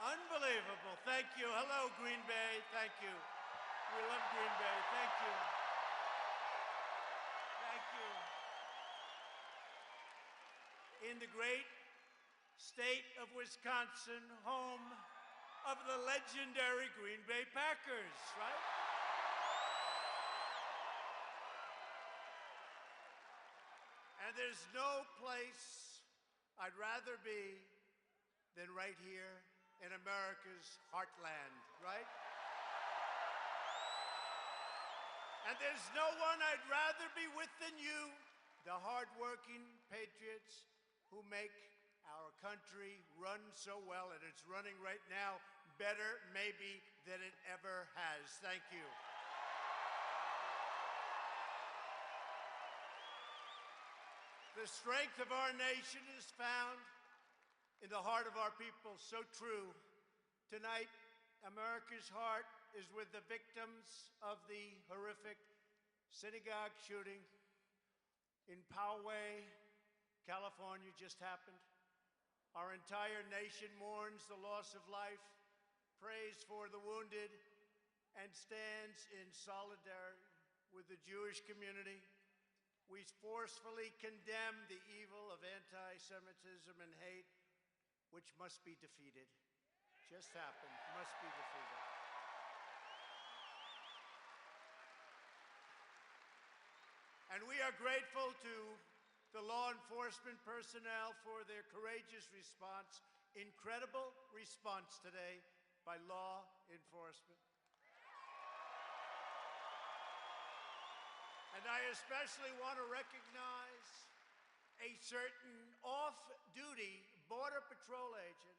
Unbelievable. Thank you. Hello, Green Bay. Thank you. We love Green Bay. Thank you. Thank you. In the great state of Wisconsin, home of the legendary Green Bay Packers, right? And there's no place I'd rather be than right here in America's heartland, right? And there's no one I'd rather be with than you, the hardworking patriots who make our country run so well, and it's running right now better maybe than it ever has. Thank you. The strength of our nation is found in the heart of our people. So true. Tonight, America's heart is with the victims of the horrific synagogue shooting in Poway, California, just happened. Our entire nation mourns the loss of life, prays for the wounded, and stands in solidarity with the Jewish community. We forcefully condemn the evil of anti-Semitism and hate, which must be defeated. Just happened, must be defeated. And we are grateful to the law enforcement personnel for their courageous response, incredible response today by law enforcement. And I especially want to recognize a certain off-duty Border Patrol agent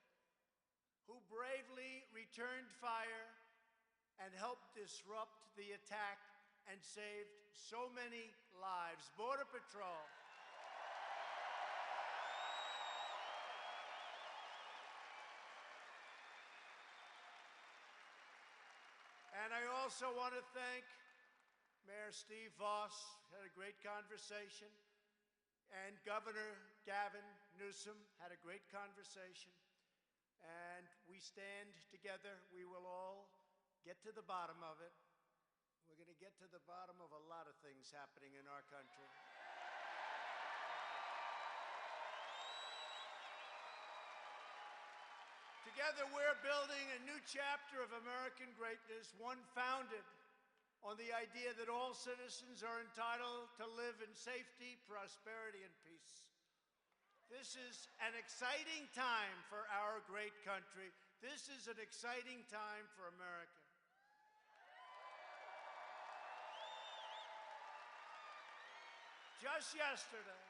who bravely returned fire and helped disrupt the attack and saved so many lives. Border Patrol. And I also want to thank Mayor Steve Voss, had a great conversation, and Governor Gavin Newsom had a great conversation, and we stand together. We will all get to the bottom of it. We're going to get to the bottom of a lot of things happening in our country. Together, we're building a new chapter of American greatness, one founded on the idea that all citizens are entitled to live in safety, prosperity, and peace. This is an exciting time for our great country. This is an exciting time for America. Just yesterday,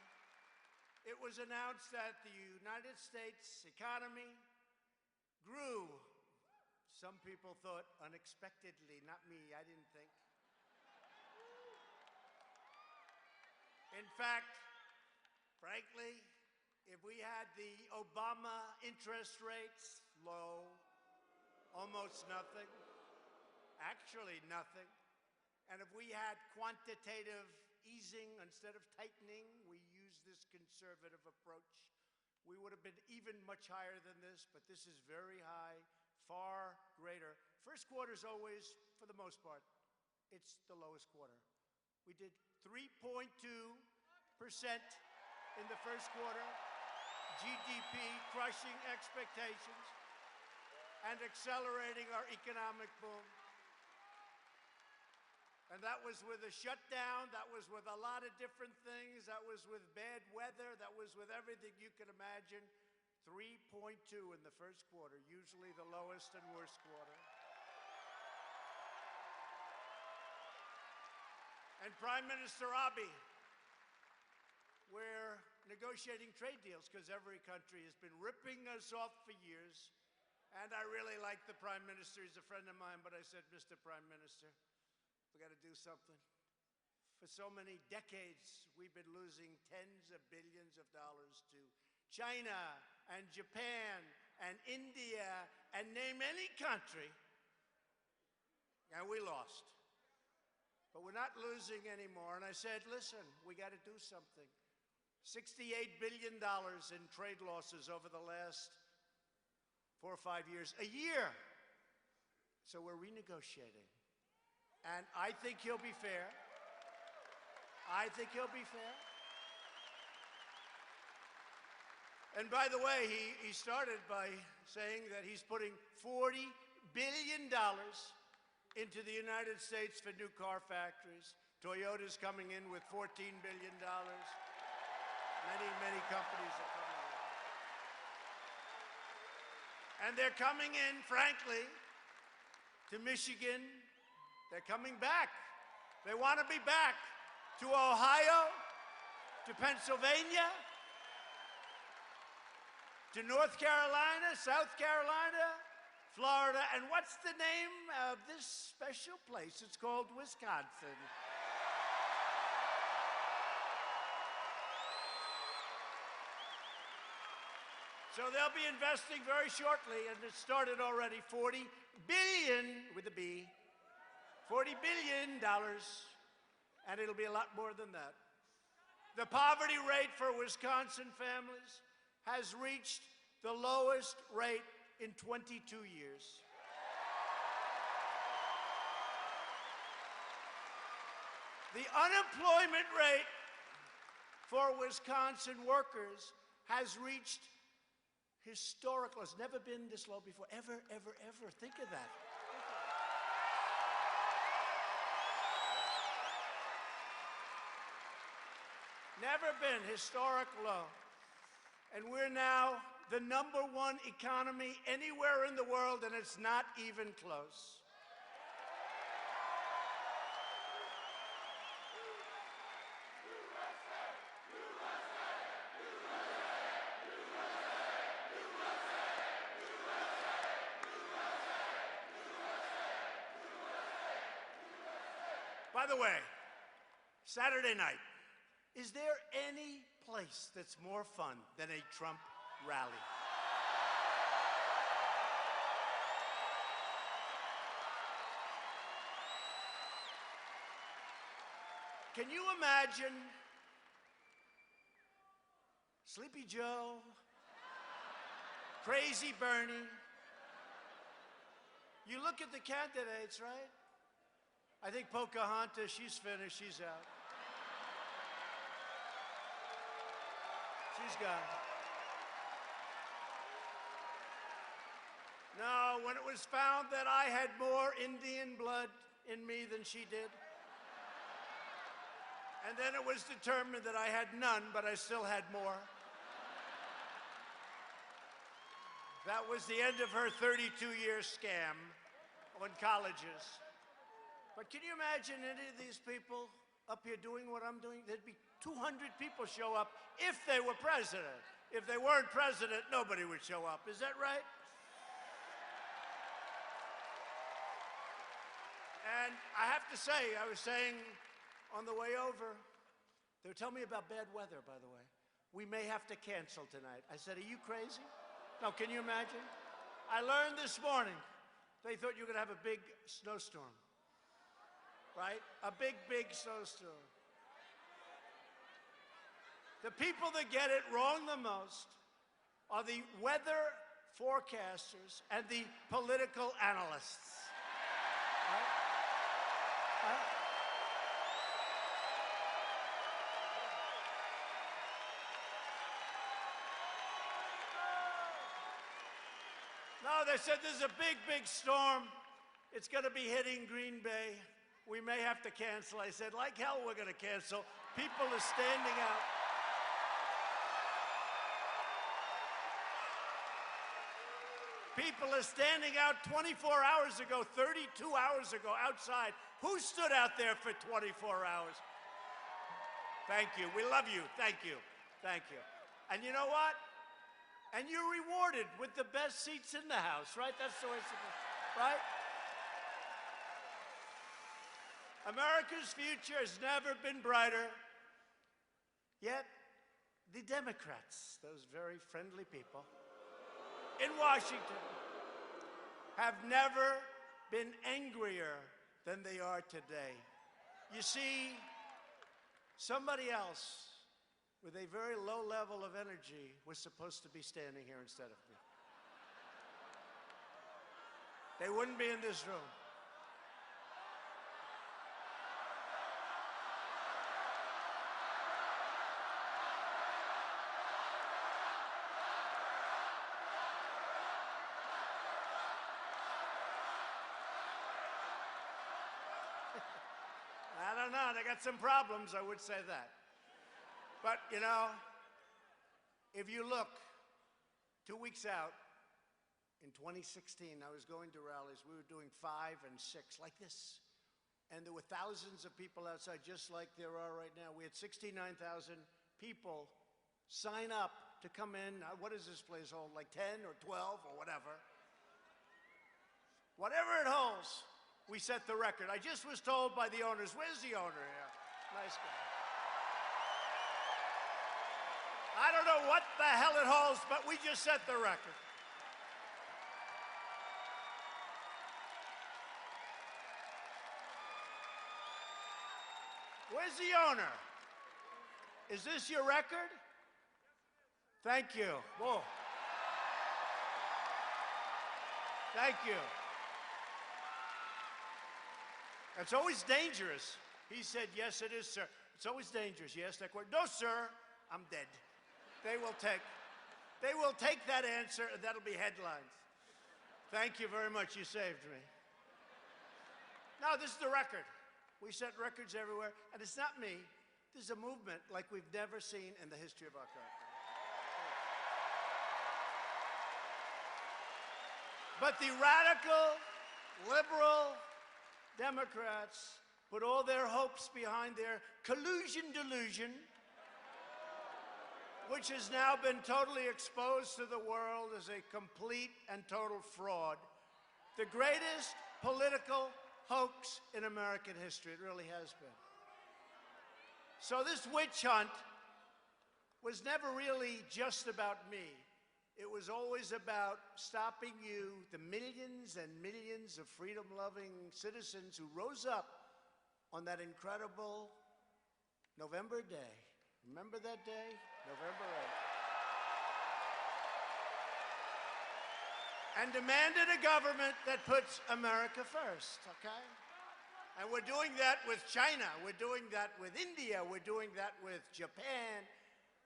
it was announced that the United States economy grew. Some people thought unexpectedly, not me, I didn't think. In fact, frankly, if we had the Obama interest rates low, almost nothing, actually nothing, and if we had quantitative easing instead of tightening, we use this conservative approach, we would have been even much higher than this, but this is very high, far greater. First quarter is always, for the most part, it's the lowest quarter. We did 3.2% in the first quarter, GDP crushing expectations and accelerating our economic boom. And that was with a shutdown, that was with a lot of different things, that was with bad weather, that was with everything you can imagine. 3.2 in the first quarter, usually the lowest and worst quarter. And Prime Minister Abiy, we're negotiating trade deals because every country has been ripping us off for years. And I really like the Prime Minister. He's a friend of mine, but I said, Mr. Prime Minister, we got to do something. For so many decades, we've been losing tens of billions of dollars to China and Japan and India and name any country, and we lost. But we're not losing anymore. And I said, listen, we got to do something. $68 billion in trade losses over the last 4 or 5 years, a year. So we're renegotiating. And I think he'll be fair. I think he'll be fair. And by the way, he started by saying that he's putting $40 billion into the United States for new car factories. Toyota's coming in with $14 billion. Many, many companies are coming in. And they're coming in, frankly, to Michigan. They're coming back. They want to be back to Ohio, to Pennsylvania, to North Carolina, South Carolina, Florida, and what's the name of this special place? It's called Wisconsin. So they'll be investing very shortly, and it started already, $40 billion, with a B, $40 billion, and it'll be a lot more than that. The poverty rate for Wisconsin families has reached the lowest rate in 22 years. The unemployment rate for Wisconsin workers has reached historical. It's never been this low before, ever, ever, ever. Think of that. Never been historic low. And we're now the #1 economy anywhere in the world, and it's not even close. By the way, Saturday night, is there any place that's more fun than a Trump rally? Can you imagine Sleepy Joe, Crazy Bernie? You look at the candidates, right? I think Pocahontas, she's finished, she's out. She's gone. No, when it was found that I had more Indian blood in me than she did, and then it was determined that I had none, but I still had more. That was the end of her 32-year scam on colleges. But can you imagine any of these people up here doing what I'm doing? There'd be 200 people show up if they were president. If they weren't president, nobody would show up. Is that right? And I have to say, I was saying on the way over, they were telling me about bad weather, by the way. We may have to cancel tonight. I said, are you crazy? No, can you imagine? I learned this morning, they thought you were going to have a big snowstorm. Right? A big, big snowstorm. The people that get it wrong the most are the weather forecasters and the political analysts. Right? Right? No, they said there's a big, big storm. It's going to be hitting Green Bay. We may have to cancel. I said, like hell, we're going to cancel. People are standing out. People are standing out 24 hours ago, 32 hours ago outside. Who stood out there for 24 hours? Thank you. We love you. Thank you. Thank you. And you know what? And you're rewarded with the best seats in the house, right? That's the way it's supposed to be, right? America's future has never been brighter. Yet, the Democrats, those very friendly people in Washington, have never been angrier than they are today. You see, somebody else with a very low level of energy was supposed to be standing here instead of me. they wouldn't be in this room. I don't know, they got some problems, I would say that. But, you know, if you look 2 weeks out, in 2016, I was going to rallies. We were doing 5 and 6, like this. And there were thousands of people outside, just like there are right now. We had 69,000 people sign up to come in. What does this place hold, like 10 or 12 or whatever? Whatever it holds, we set the record. I just was told by the owners, where's the owner here? Nice guy. I don't know what the hell it holds, but we just set the record. Where's the owner? Is this your record? Thank you. Whoa. Thank you. It's always dangerous. He said, yes, it is, sir. It's always dangerous. Yes, that word. No, sir, I'm dead. They will take that answer, and that'll be headlines. Thank you very much. You saved me. No, this is the record. We set records everywhere, and it's not me. This is a movement like we've never seen in the history of our country. But the radical, liberal Democrats put all their hopes behind their collusion delusion, which has now been totally exposed to the world as a complete and total fraud. The greatest political hoax in American history. It really has been. So this witch hunt was never really just about me. It was always about stopping you, the millions and millions of freedom-loving citizens who rose up on that incredible November day. Remember that day? November 8th. And demanded a government that puts America first, okay? And we're doing that with China. We're doing that with India. We're doing that with Japan.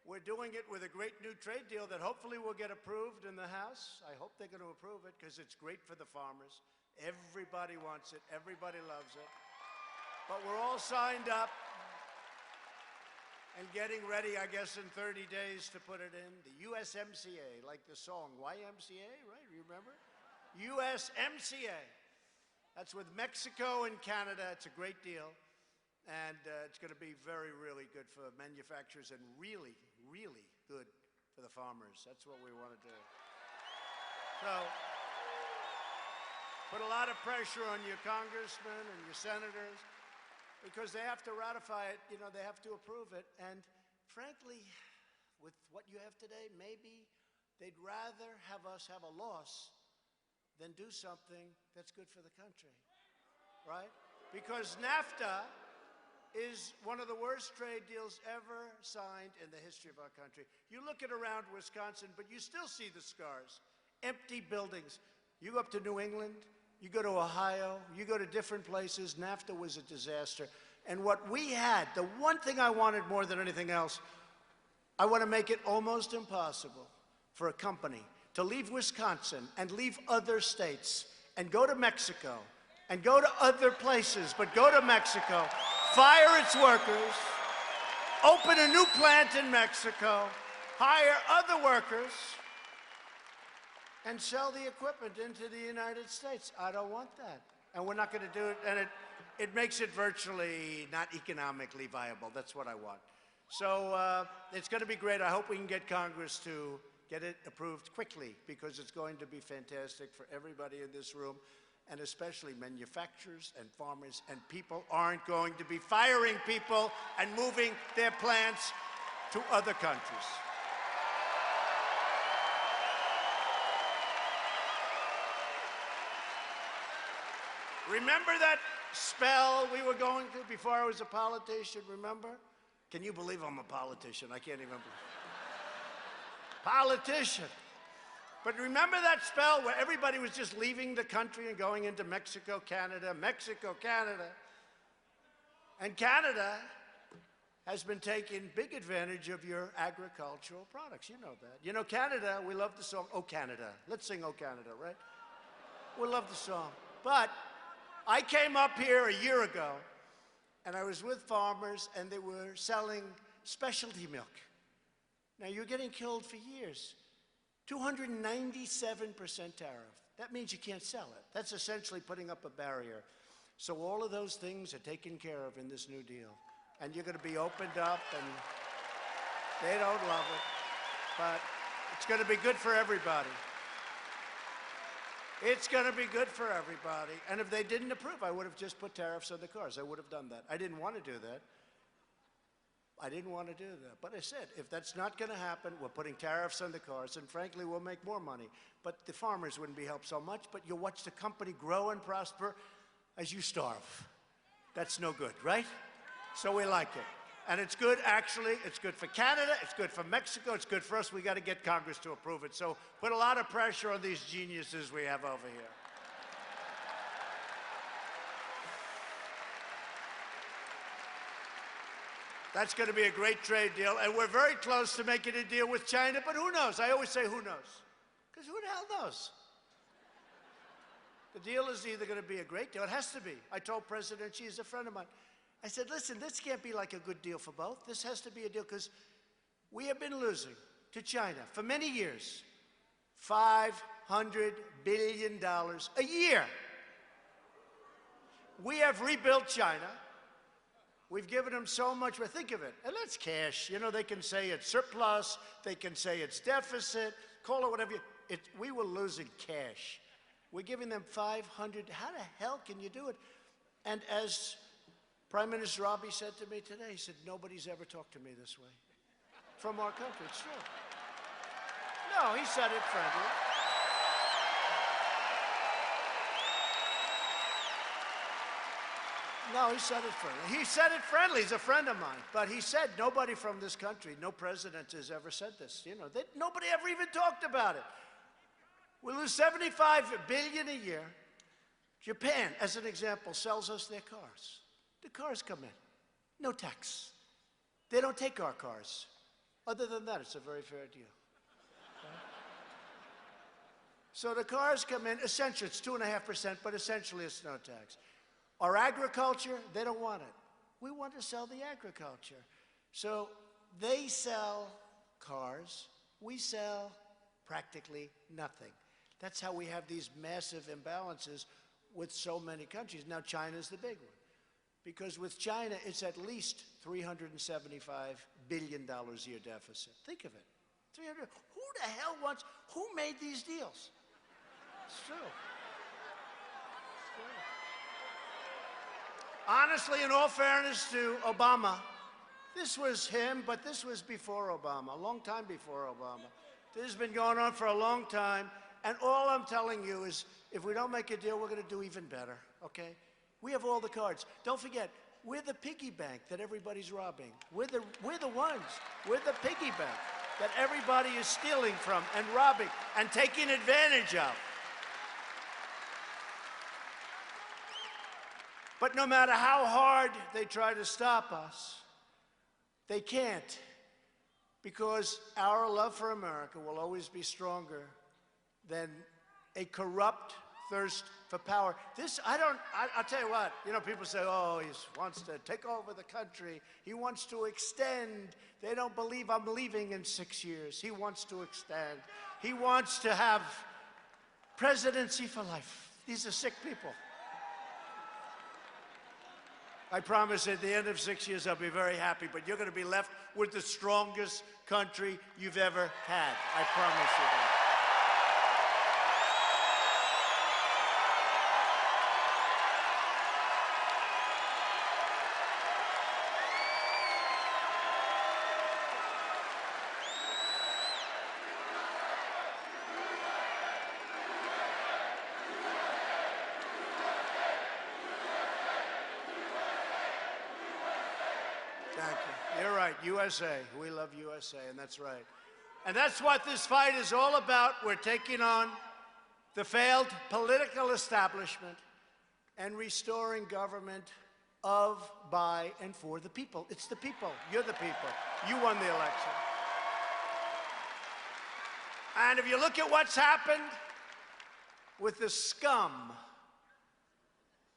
We're doing it with a great new trade deal that hopefully will get approved in the House. I hope they're going to approve it because it's great for the farmers. Everybody wants it. Everybody loves it. But we're all signed up and getting ready, I guess, in 30 days to put it in. The USMCA, like the song, YMCA, right? You remember? USMCA. That's with Mexico and Canada. It's a great deal. And it's going to be very, really good for manufacturers and really, really good for the farmers. That's what we want to do. So, put a lot of pressure on your congressmen and your senators because they have to ratify it. You know, they have to approve it. And frankly, with what you have today, maybe they'd rather have us have a loss than do something that's good for the country, right? Because NAFTA is one of the worst trade deals ever signed in the history of our country. You look at around Wisconsin, but you still see the scars. Empty buildings. You go up to New England, you go to Ohio, you go to different places, NAFTA was a disaster. And what we had, the one thing I wanted more than anything else, I want to make it almost impossible for a company to leave Wisconsin and leave other states and go to Mexico and go to other places, but go to Mexico, fire its workers, open a new plant in Mexico, hire other workers, and sell the equipment into the United States. I don't want that. And we're not going to do it. And it makes it virtually not economically viable. That's what I want. So it's going to be great. I hope we can get Congress to get it approved quickly because it's going to be fantastic for everybody in this room, and especially manufacturers and farmers, and people aren't going to be firing people and moving their plants to other countries. Remember that spell we were going through before I was a politician, remember? Can you believe I'm a politician? I can't even believe. Politician. But remember that spell where everybody was just leaving the country and going into Mexico, Canada, Mexico, Canada. And Canada has been taking big advantage of your agricultural products. You know that. You know, Canada, we love the song, Oh Canada. Let's sing Oh Canada, right? We love the song. But I came up here a year ago, and I was with farmers, and they were selling specialty milk. Now, you're getting killed for years. 297% tariff. That means you can't sell it. That's essentially putting up a barrier. So all of those things are taken care of in this New Deal. And you're going to be opened up, and they don't love it. But it's going to be good for everybody. It's going to be good for everybody. And if they didn't approve, I would have just put tariffs on the cars. I would have done that. I didn't want to do that. I didn't want to do that. But I said, if that's not going to happen, we're putting tariffs on the cars, and frankly, we'll make more money. But the farmers wouldn't be helped so much, but you'll watch the company grow and prosper as you starve. That's no good, right? So we like it. And it's good, actually. It's good for Canada. It's good for Mexico. It's good for us. We got to get Congress to approve it. So put a lot of pressure on these geniuses we have over here. That's going to be a great trade deal, and we're very close to making a deal with China, but who knows? I always say who knows, because who the hell knows? The deal is either going to be a great deal. It has to be. I told President Xi, he's a friend of mine. I said, listen, this can't be like a good deal for both. This has to be a deal, because we have been losing to China for many years, $500 billion a year. We have rebuilt China. We've given them so much. Well, think of it. And that's cash. You know, they can say it's surplus. They can say it's deficit. Call it whatever. We were losing cash. We're giving them 500. How the hell can you do it? And as Prime Minister Abiy said to me today, he said, nobody's ever talked to me this way from our country. It's true. No, he said it friendly. No, he said it friendly. He said it friendly. He's a friend of mine. But he said nobody from this country, no president has ever said this. You know, nobody ever even talked about it. We lose $75 billion a year. Japan, as an example, sells us their cars. The cars come in. No tax. They don't take our cars. Other than that, it's a very fair deal. Okay? So the cars come in. Essentially, it's 2.5%, but essentially it's no tax. Our agriculture, they don't want it. We want to sell the agriculture. So they sell cars. We sell practically nothing. That's how we have these massive imbalances with so many countries. Now, China's the big one. Because with China, it's at least $375 billion a year deficit. Think of it. 300. Who the hell wants, who made these deals? It's true. It's true. Honestly, in all fairness to Obama, this was him, but this was before Obama, a long time before Obama. This has been going on for a long time, and all I'm telling you is if we don't make a deal, we're going to do even better, okay? We have all the cards. Don't forget, we're the piggy bank that everybody's robbing. We're the piggy bank that everybody is stealing from and robbing and taking advantage of. But no matter how hard they try to stop us, they can't, because our love for America will always be stronger than a corrupt thirst for power. I'll tell you what, you know, people say, oh, he wants to take over the country. He wants to extend. They don't believe I'm leaving in 6 years. He wants to extend. He wants to have presidency for life. These are sick people. I promise at the end of 6 years, I'll be very happy, but you're going to be left with the strongest country you've ever had. I promise you that. Thank you. You're right, USA. We love USA, and that's right. And that's what this fight is all about. We're taking on the failed political establishment and restoring government of, by, and for the people. It's the people. You're the people. You won the election. And if you look at what's happened with the scum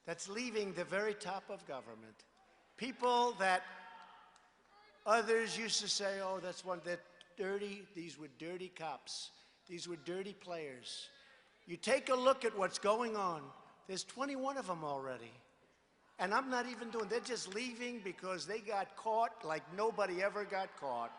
that's leaving the very top of government, people that others used to say, oh, that's one, that dirty, these were dirty cops. These were dirty players. You take a look at what's going on. There's 21 of them already. And I'm not even doing, they're just leaving because they got caught like nobody ever got caught.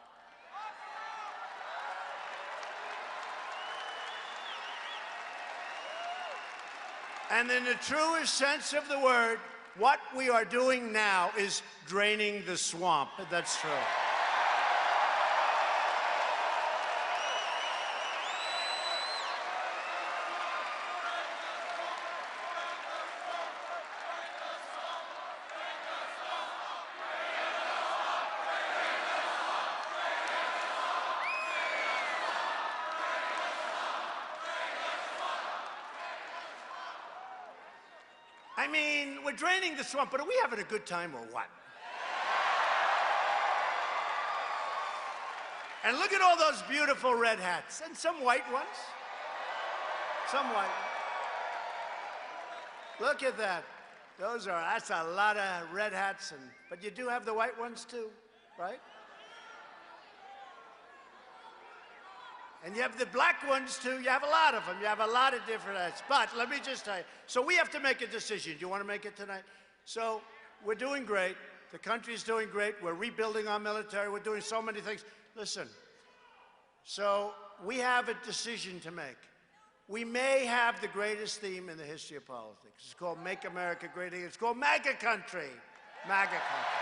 And in the truest sense of the word, what we are doing now is draining the swamp. That's true. I mean, we're draining the swamp, but are we having a good time or what? And look at all those beautiful red hats, and some white ones. Some white ones. Look at that. That's a lot of red hats, but you do have the white ones too, right? And you have the black ones, too. You have a lot of them. You have a lot of different hats. But let me just tell you, so we have to make a decision. Do you want to make it tonight? So we're doing great. The country's doing great. We're rebuilding our military. We're doing so many things. Listen, so we have a decision to make. We may have the greatest theme in the history of politics. It's called Make America Great Again. It's called MAGA Country. MAGA Country.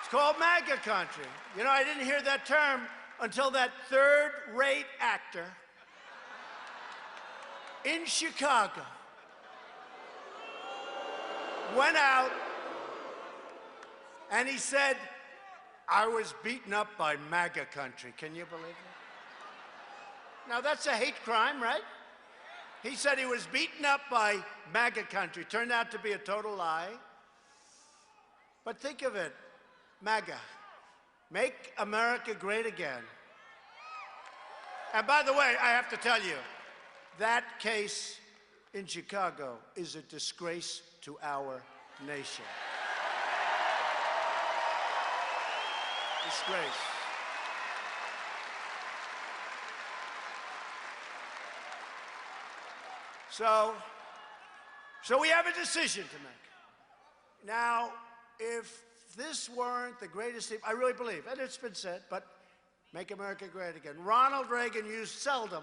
It's called MAGA country. You know, I didn't hear that term until that third-rate actor in Chicago went out and he said, I was beaten up by MAGA country. Can you believe it? Now, that's a hate crime, right? He said he was beaten up by MAGA country. Turned out to be a total lie. But think of it. MAGA, Make America Great Again. And by the way, I have to tell you, that case in Chicago is a disgrace to our nation. Disgrace. So we have a decision to make. Now, if this weren't the greatest thing, I really believe, and it's been said, but Make America Great Again. Ronald Reagan used seldom,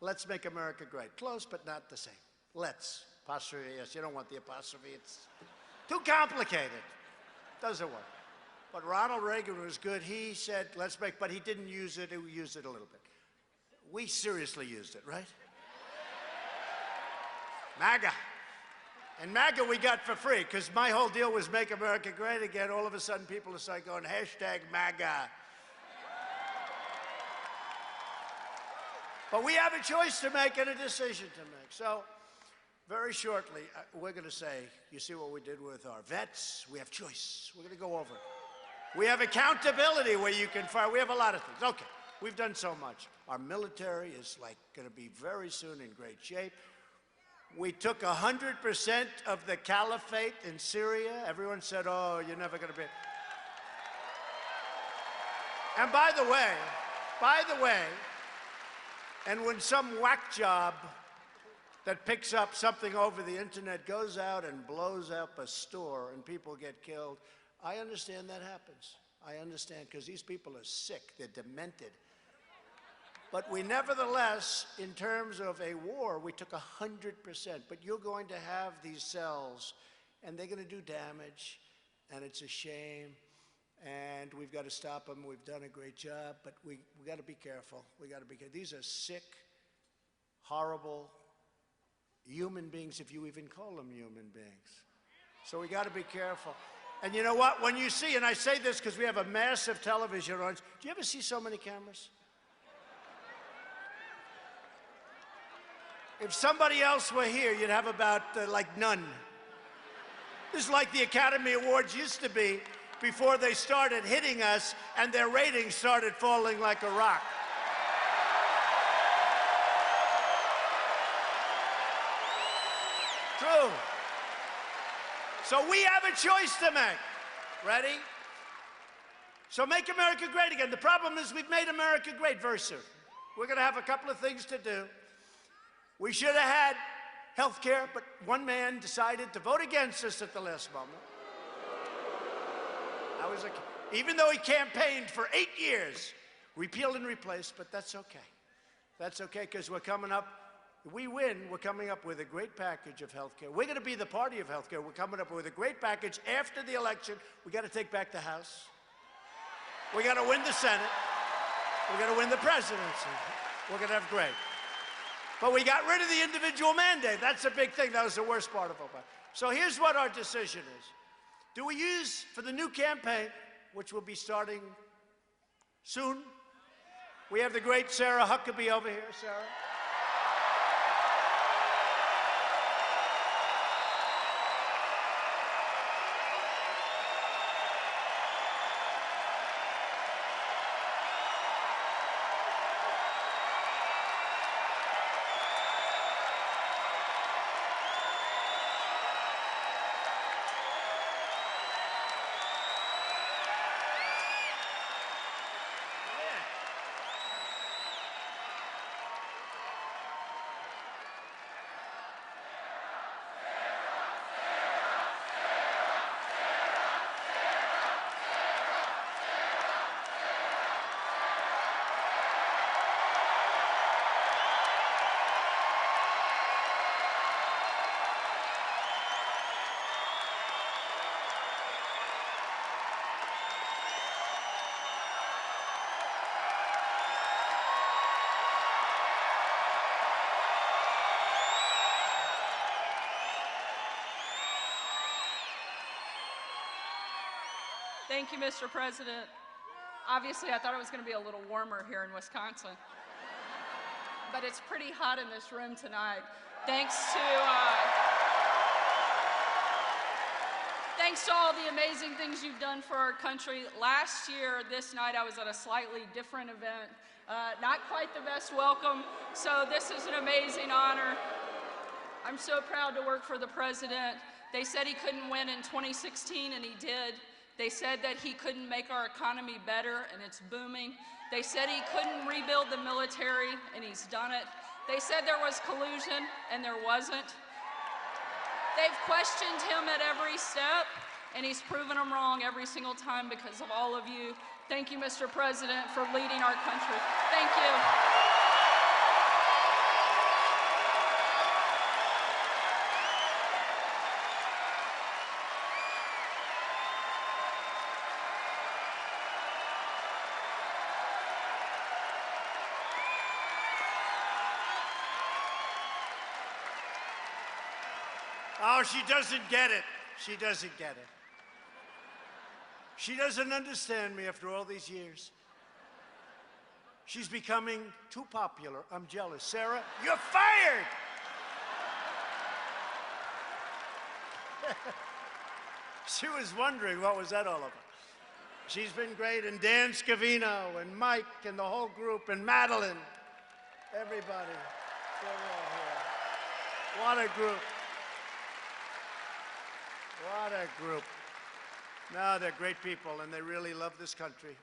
let's make America great. Close, but not the same. Let's. Apostrophe, yes, you don't want the apostrophe. It's too complicated. Doesn't work. But Ronald Reagan was good. He said, let's make, but he didn't use it. He used it a little bit. We seriously used it, right? MAGA. And MAGA we got for free, because my whole deal was Make America Great Again. All of a sudden, people start going, hashtag MAGA. But we have a choice to make and a decision to make. So, very shortly, we're going to say, you see what we did with our vets? We have choice. We're going to go over it. We have accountability where you can fire. We have a lot of things. Okay, we've done so much. Our military is going to be very soon in great shape. We took 100% of the caliphate in Syria. Everyone said, oh, you're never going to be. And by the way, and when some whack job that picks up something over the internet goes out and blows up a store and people get killed, I understand that happens. I understand, because these people are sick. They're demented. But we nevertheless, in terms of a war, we took 100%. But you're going to have these cells, and they're going to do damage, and it's a shame, and we've got to stop them. We've done a great job, but we got to be careful. We got to be careful. These are sick, horrible human beings, if you even call them human beings. So we got to be careful. And you know what? When you see, and I say this because we have a massive television audience, do you ever see so many cameras? If somebody else were here, you'd have about, like, none. This is like the Academy Awards used to be before they started hitting us and their ratings started falling like a rock. True. So we have a choice to make. Ready? So make America great again. The problem is we've made America great very soon. We're going to have a couple of things to do. We should have had health care, but one man decided to vote against us at the last moment. Even though he campaigned for 8 years, repealed and replaced, but that's okay. That's okay, because we're coming up. If we win, we're coming up with a great package of health care. We're going to be the party of health care. We're coming up with a great package after the election. We got to take back the House. We got to win the Senate. We got to win the presidency. We're going to have great. But we got rid of the individual mandate. That's a big thing. That was the worst part of it. So here's what our decision is. Do we use, for the new campaign, which will be starting soon, we have the great Sarah Huckabee over here. Sarah. Thank you, Mr. President. Obviously, I thought it was going to be a little warmer here in Wisconsin, but it's pretty hot in this room tonight. Thanks to all the amazing things you've done for our country. Last year, this night, I was at a slightly different event. Not quite the best welcome, so this is an amazing honor. I'm so proud to work for the president. They said he couldn't win in 2016, and he did. They said that he couldn't make our economy better, and it's booming. They said he couldn't rebuild the military, and he's done it. They said there was collusion, and there wasn't. They've questioned him at every step, and he's proven them wrong every single time because of all of you. Thank you, Mr. President, for leading our country. Thank you. Oh, she doesn't get it. She doesn't get it. She doesn't understand me after all these years. She's becoming too popular. I'm jealous. Sarah, you're fired! She was wondering what was that all about. She's been great, and Dan Scavino, and Mike, and the whole group, and Madeline. Everybody. They're all here. What a group. What a group. No, they're great people, and they really love this country.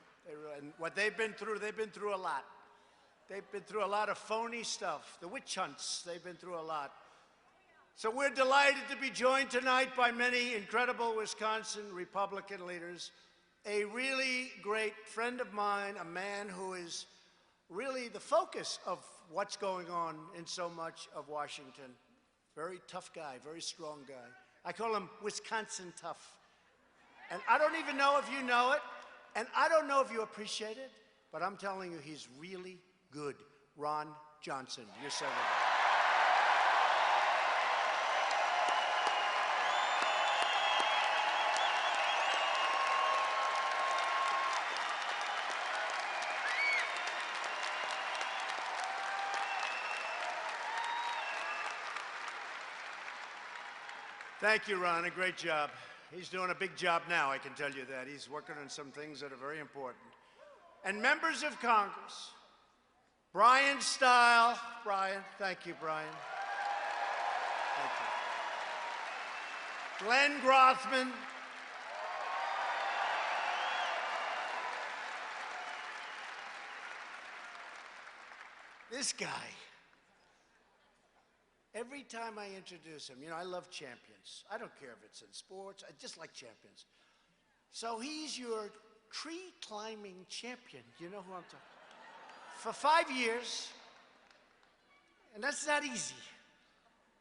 And what they've been through a lot. They've been through a lot of phony stuff. The witch hunts, they've been through a lot. So we're delighted to be joined tonight by many incredible Wisconsin Republican leaders. A really great friend of mine, a man who is really the focus of what's going on in so much of Washington. Very tough guy, very strong guy. I call him Wisconsin tough. And I don't even know if you know it, and I don't know if you appreciate it, but I'm telling you, he's really good. Ron Johnson, your senator. Thank you, Ron. A great job. He's doing a big job now, I can tell you that. He's working on some things that are very important. And members of Congress, Brian Stile. Brian, thank you, Brian. Thank you. Glenn Grothman. This guy, every time I introduce him, you know, I love champions. I don't care if it's in sports, I just like champions. So he's your tree climbing champion. You know who I'm talking about? For 5 years, and that's not easy.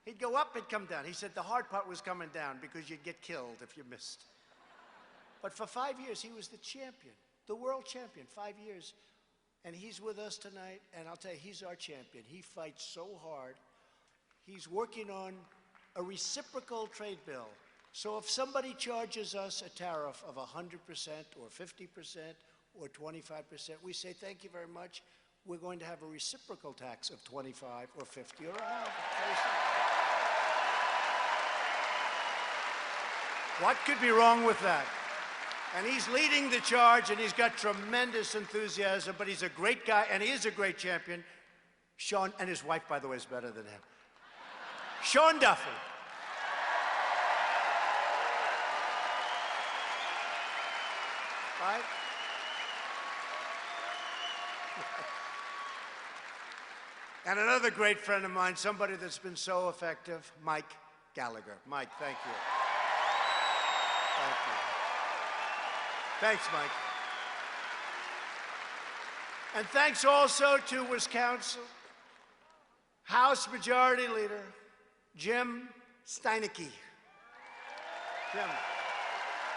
He'd go up and come down. He said the hard part was coming down because you'd get killed if you missed. But for 5 years, he was the champion, the world champion, 5 years. And he's with us tonight, and I'll tell you, he's our champion. He fights so hard. He's working on a reciprocal trade bill. So if somebody charges us a tariff of 100% or 50% or 25%, we say, thank you very much. We're going to have a reciprocal tax of 25 or 50 or 100. What could be wrong with that? And he's leading the charge, and he's got tremendous enthusiasm, but he's a great guy, and he is a great champion. Sean, and his wife, by the way, is better than him. Sean Duffy. Right? And another great friend of mine, somebody that's been so effective, Mike Gallagher. Mike, thank you. Thank you. Thanks, Mike. And thanks also to Wisconsin House Majority Leader Jim Steinecke. Jim.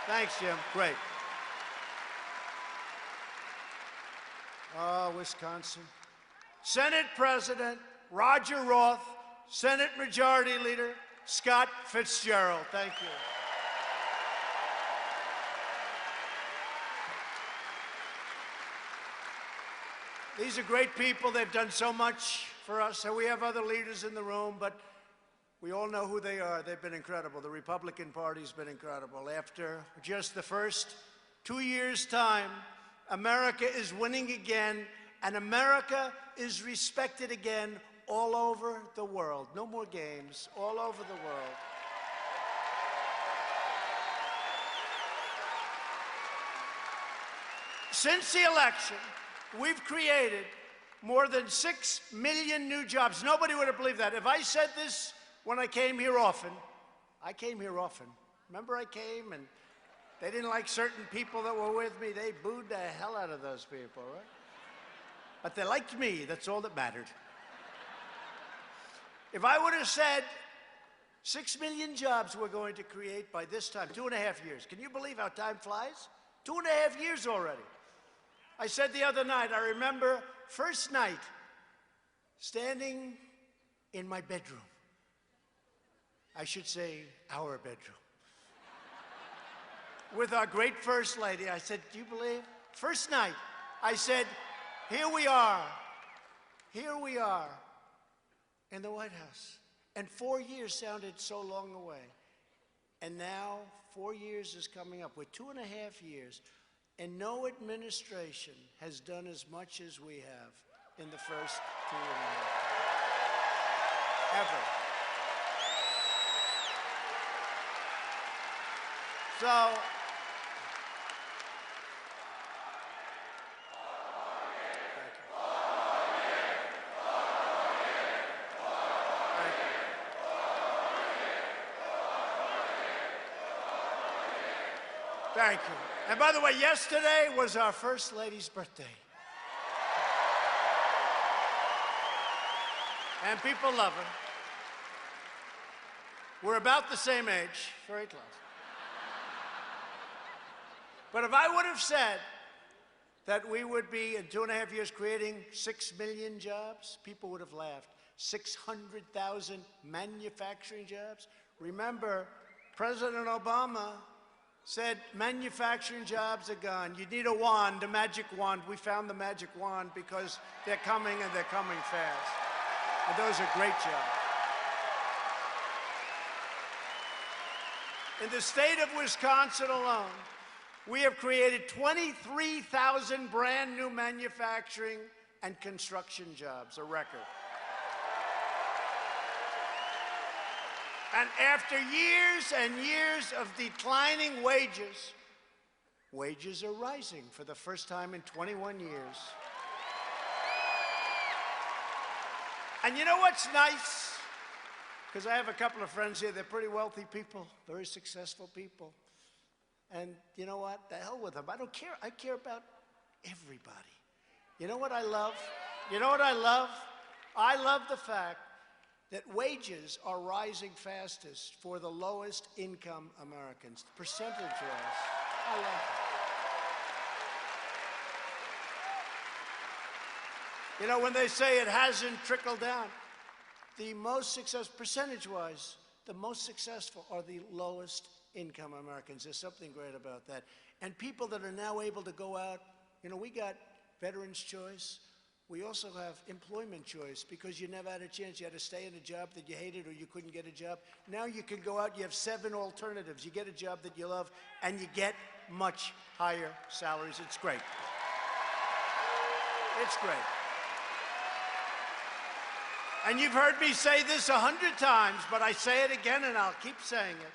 Thanks, Jim. Great. Oh, Wisconsin. Senate President Roger Roth, Senate Majority Leader Scott Fitzgerald. Thank you. These are great people. They've done so much for us. And we have other leaders in the room, but we all know who they are. They've been incredible. The Republican Party's been incredible. After just the first 2 years' time, America is winning again, and America is respected again all over the world. No more games, all over the world. Since the election, we've created more than 6 million new jobs. Nobody would have believed that. If I said this when I came here often, I came here often. Remember I came and they didn't like certain people that were with me. They booed the hell out of those people, right? But they liked me. That's all that mattered. If I would have said 6 million jobs we're going to create by this time, 2.5 years. Can you believe how time flies? 2.5 years already. I said the other night, I remember first night standing in my bedroom. I should say our bedroom. With our great First Lady. I said, do you believe? First night, I said, here we are in the White House. And 4 years sounded so long away. And now 4 years is coming up. We're 2.5 years. And no administration has done as much as we have in the first 2.5 years. Ever. So, thank you. And by the way, yesterday was our First Lady's birthday. And people love her. We're about the same age, very close. But if I would have said that we would be, in 2.5 years, creating 6 million jobs, people would have laughed. 600,000 manufacturing jobs. Remember, President Obama said manufacturing jobs are gone. You need a wand, a magic wand. We found the magic wand because they're coming and they're coming fast. And those are great jobs. In the state of Wisconsin alone, we have created 23,000 brand new manufacturing and construction jobs, a record. And after years and years of declining wages, wages are rising for the first time in 21 years. And you know what's nice? Because I have a couple of friends here, they're pretty wealthy people, very successful people. And you know what? The hell with them. I don't care. I care about everybody. You know what I love? You know what I love? I love the fact that wages are rising fastest for the lowest income Americans, percentage-wise. I love it. You know, when they say it hasn't trickled down, the most successful, percentage-wise, the most successful are the lowest income Americans. There's something great about that. And people that are now able to go out, you know, we got Veterans Choice. We also have employment choice because you never had a chance. You had to stay in a job that you hated or you couldn't get a job. Now you can go out, you have 7 alternatives. You get a job that you love and you get much higher salaries. It's great. It's great. And you've heard me say this 100 times, but I say it again and I'll keep saying it.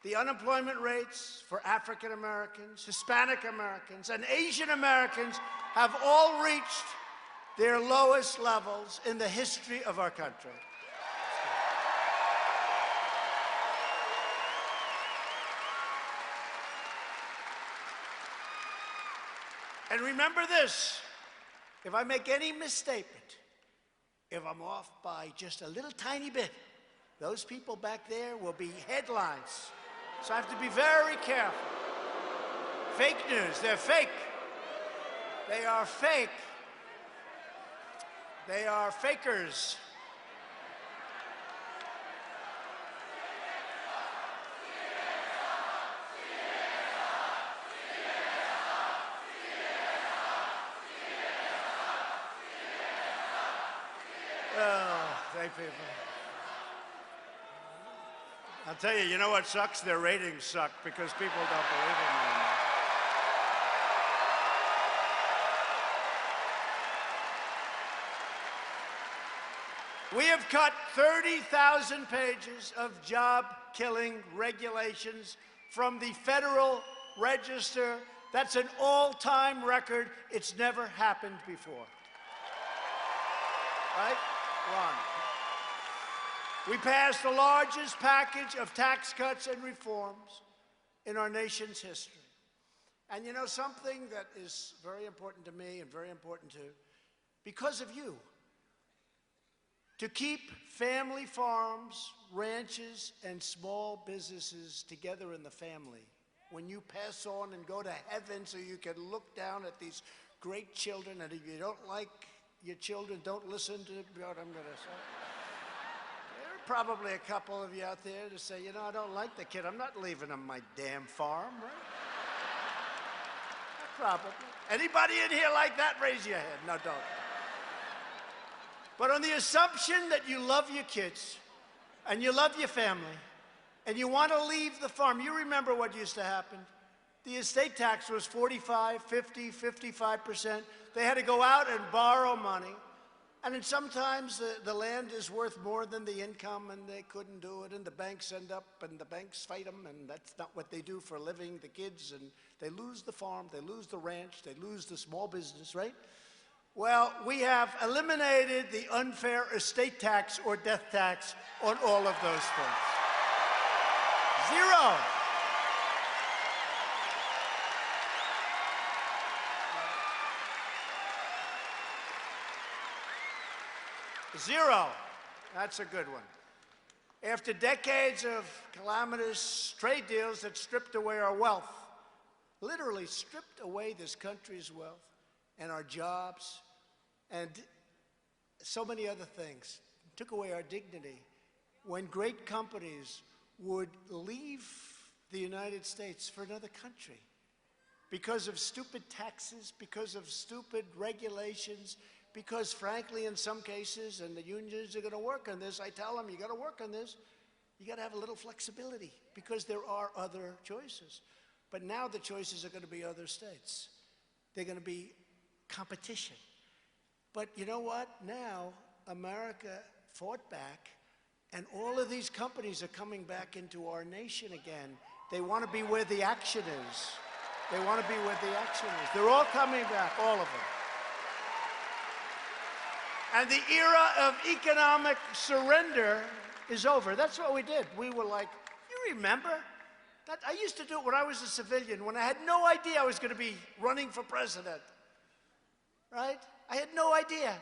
The unemployment rates for African Americans, Hispanic Americans, and Asian Americans have all reached their lowest levels in the history of our country. And remember this, if I make any misstatement, if I'm off by just a little tiny bit, those people back there will be headlines. So I have to be very careful. Fake news, they're fake. They are fake. They are fakers. Oh, they people. I'll tell you, you know what sucks? Their ratings suck because people don't believe them anymore. We have cut 30,000 pages of job-killing regulations from the Federal Register. That's an all-time record. It's never happened before. Right? One. We passed the largest package of tax cuts and reforms in our nation's history. And you know something that is very important to me and very important to, because of you, to keep family farms, ranches, and small businesses together in the family. When you pass on and go to heaven so you can look down at these great children, and if you don't like your children, don't listen to what I'm going to say. There are probably a couple of you out there to say, you know, I don't like the kid. I'm not leaving him my damn farm, right? Probably. Anybody in here like that? Raise your head. No, don't. But on the assumption that you love your kids and you love your family and you want to leave the farm, you remember what used to happen. The estate tax was 45, 50, 55%. They had to go out and borrow money. And then sometimes the land is worth more than the income and they couldn't do it. And the banks end up and the banks fight them. And that's not what they do for a living, the kids. And they lose the farm, they lose the ranch, they lose the small business, right? Well, we have eliminated the unfair estate tax or death tax on all of those things. Zero. Zero. That's a good one. After decades of calamitous trade deals that stripped away our wealth, literally stripped away this country's wealth, and our jobs, and so many other things, took away our dignity. When great companies would leave the United States for another country because of stupid taxes, because of stupid regulations, because frankly, in some cases, and the unions are going to work on this, I tell them, you got to work on this. You got to have a little flexibility because there are other choices. But now the choices are going to be other states. They're going to be competition. But you know what? Now America fought back, and all of these companies are coming back into our nation again. They want to be where the action is. They want to be where the action is. They're all coming back, all of them. And the era of economic surrender is over. That's what we did. We were like, you remember? I used to do it when I was a civilian, when I had no idea I was going to be running for president. Right? I had no idea.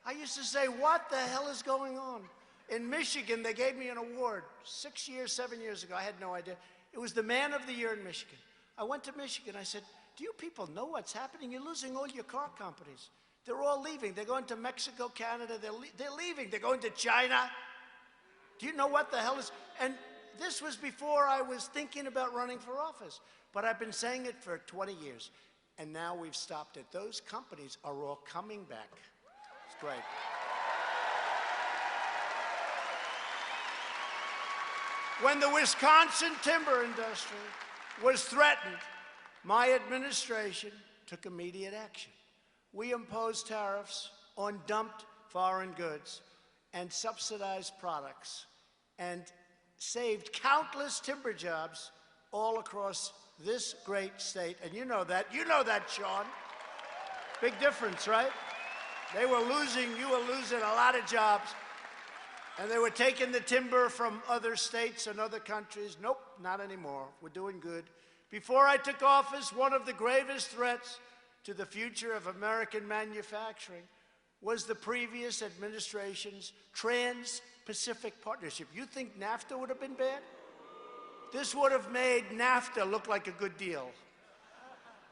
I used to say, what the hell is going on? In Michigan, they gave me an award 6 years, 7 years ago. I had no idea. It was the Man of the Year in Michigan. I went to Michigan. I said, do you people know what's happening? You're losing all your car companies. They're all leaving. They're going to Mexico, Canada. They're leaving. They're going to China. Do you know what the hell is? And this was before I was thinking about running for office. But I've been saying it for 20 years. And now we've stopped it. Those companies are all coming back. It's great. When the Wisconsin timber industry was threatened, my administration took immediate action. We imposed tariffs on dumped foreign goods and subsidized products and saved countless timber jobs all across this great state. And you know that. You know that, Sean. Big difference, right? They were losing, you were losing a lot of jobs. And they were taking the timber from other states and other countries. Nope, not anymore. We're doing good. Before I took office, one of the gravest threats to the future of American manufacturing was the previous administration's Trans-Pacific Partnership. You think NAFTA would have been bad? This would have made NAFTA look like a good deal.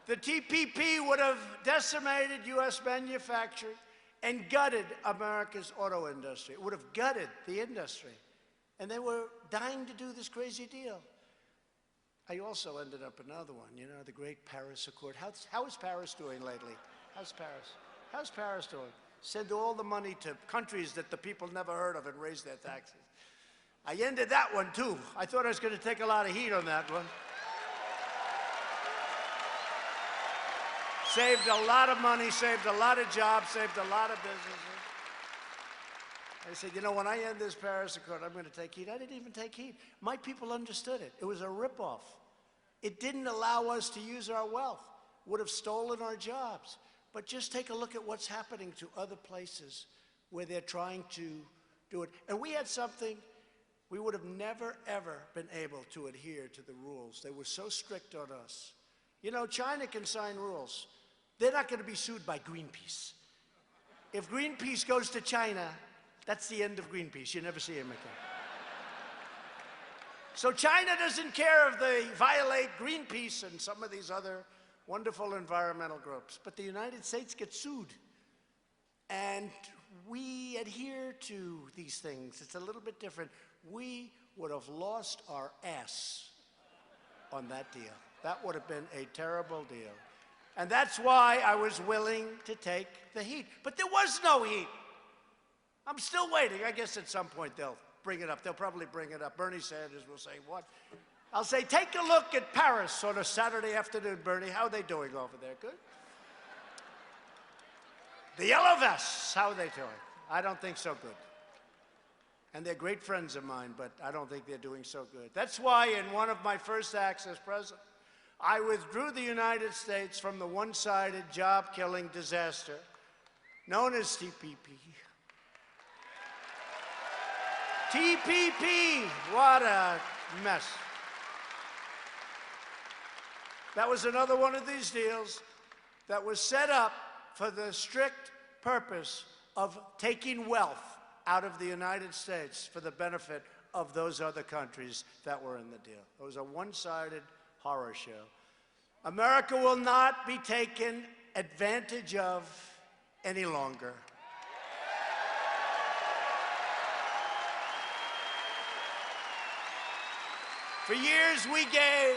The TPP would have decimated U.S. manufacturing and gutted America's auto industry. It would have gutted the industry. And they were dying to do this crazy deal. I also ended up another one, you know, the great Paris Accord. How is Paris doing lately? How's Paris? How's Paris doing? Send all the money to countries that the people never heard of and raise their taxes. I ended that one, too. I thought I was going to take a lot of heat on that one. Saved a lot of money, saved a lot of jobs, saved a lot of businesses. I said, you know, when I end this Paris Accord, I'm going to take heat. I didn't even take heat. My people understood it. It was a ripoff. It didn't allow us to use our wealth. Would have stolen our jobs. But just take a look at what's happening to other places where they're trying to do it. And we had something we would have never, ever been able to adhere to the rules. They were so strict on us. You know, China can sign rules. They're not going to be sued by Greenpeace. If Greenpeace goes to China, that's the end of Greenpeace. You never see him again. So China doesn't care if they violate Greenpeace and some of these other wonderful environmental groups. But the United States gets sued. And we adhere to these things. It's a little bit different. We would have lost our ass on that deal. That would have been a terrible deal. And that's why I was willing to take the heat. But there was no heat. I'm still waiting. I guess at some point they'll bring it up. They'll probably bring it up. Bernie Sanders will say, what? I'll say, take a look at Paris on a Saturday afternoon, Bernie. How are they doing over there? Good? The Yellow Vests, how are they doing? I don't think so good. And they're great friends of mine, but I don't think they're doing so good. That's why in one of my first acts as president, I withdrew the United States from the one-sided job-killing disaster known as TPP. TPP, what a mess. That was another one of these deals that was set up for the strict purpose of taking wealth out of the United States for the benefit of those other countries that were in the deal. It was a one-sided horror show. America will not be taken advantage of any longer. For years, we gave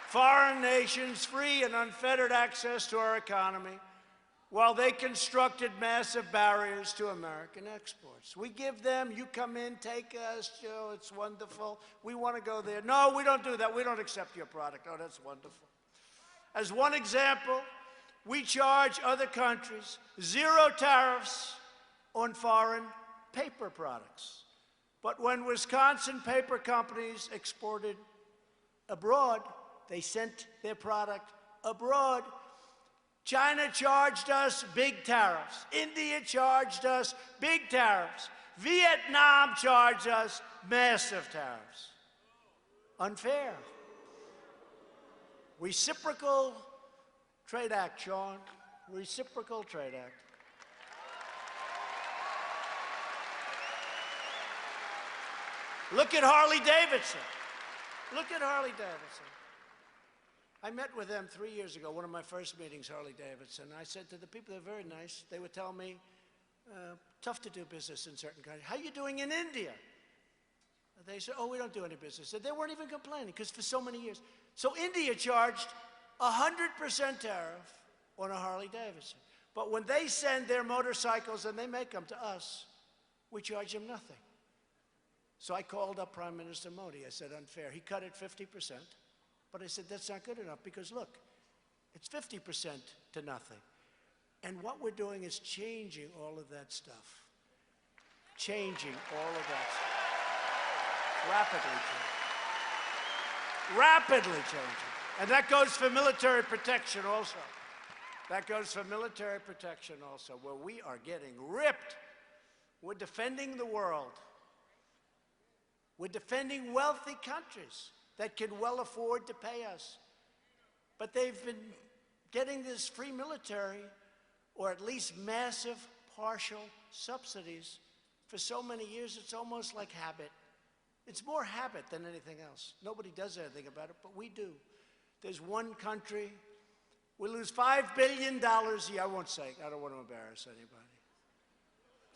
foreign nations free and unfettered access to our economy. while they constructed massive barriers to American exports. We give them, you come in, take us, Joe, it's wonderful. We want to go there. No, we don't do that. We don't accept your product. Oh, that's wonderful. As one example, we charge other countries 0 tariffs on foreign paper products. But when Wisconsin paper companies exported abroad, they sent their product abroad. China charged us big tariffs. India charged us big tariffs. Vietnam charged us massive tariffs. Unfair. Reciprocal Trade Act, Sean. Reciprocal Trade Act. Look at Harley Davidson. Look at Harley Davidson. I met with them 3 years ago, one of my first meetings, Harley Davidson. I said to the people, they're very nice. They would tell me, tough to do business in certain countries. How are you doing in India? They said, oh, we don't do any business. They weren't even complaining because for so many years. So India charged 100% tariff on a Harley Davidson. But when they send their motorcycles and they make them to us, we charge them nothing. So I called up Prime Minister Modi. I said, unfair. He cut it 50%. But I said, that's not good enough because, look, it's 50% to nothing. And what we're doing is changing all of that stuff. Changing all of that stuff. Rapidly changing. Rapidly changing. And that goes for military protection also. That goes for military protection also, where we are getting ripped. We're defending the world. We're defending wealthy countries that can well afford to pay us. But they've been getting this free military, or at least massive partial subsidies, for so many years it's almost like habit. It's more habit than anything else. Nobody does anything about it, but we do. There's one country, we lose $5 billion a year. I won't say, I don't want to embarrass anybody.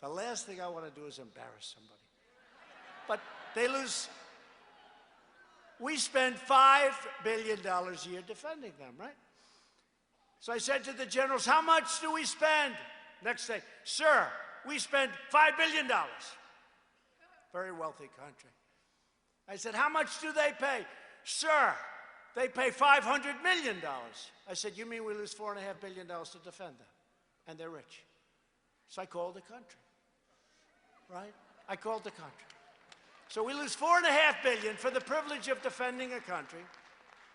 The last thing I want to do is embarrass somebody. But they lose. We spend $5 billion a year defending them, right? So I said to the generals, how much do we spend? Next day, sir, we spend $5 billion. Very wealthy country. I said, how much do they pay? Sir, they pay $500 million. I said, you mean we lose $4.5 billion to defend them? And they're rich. So I called the country, right? I called the country. So we lose $4.5 billion for the privilege of defending a country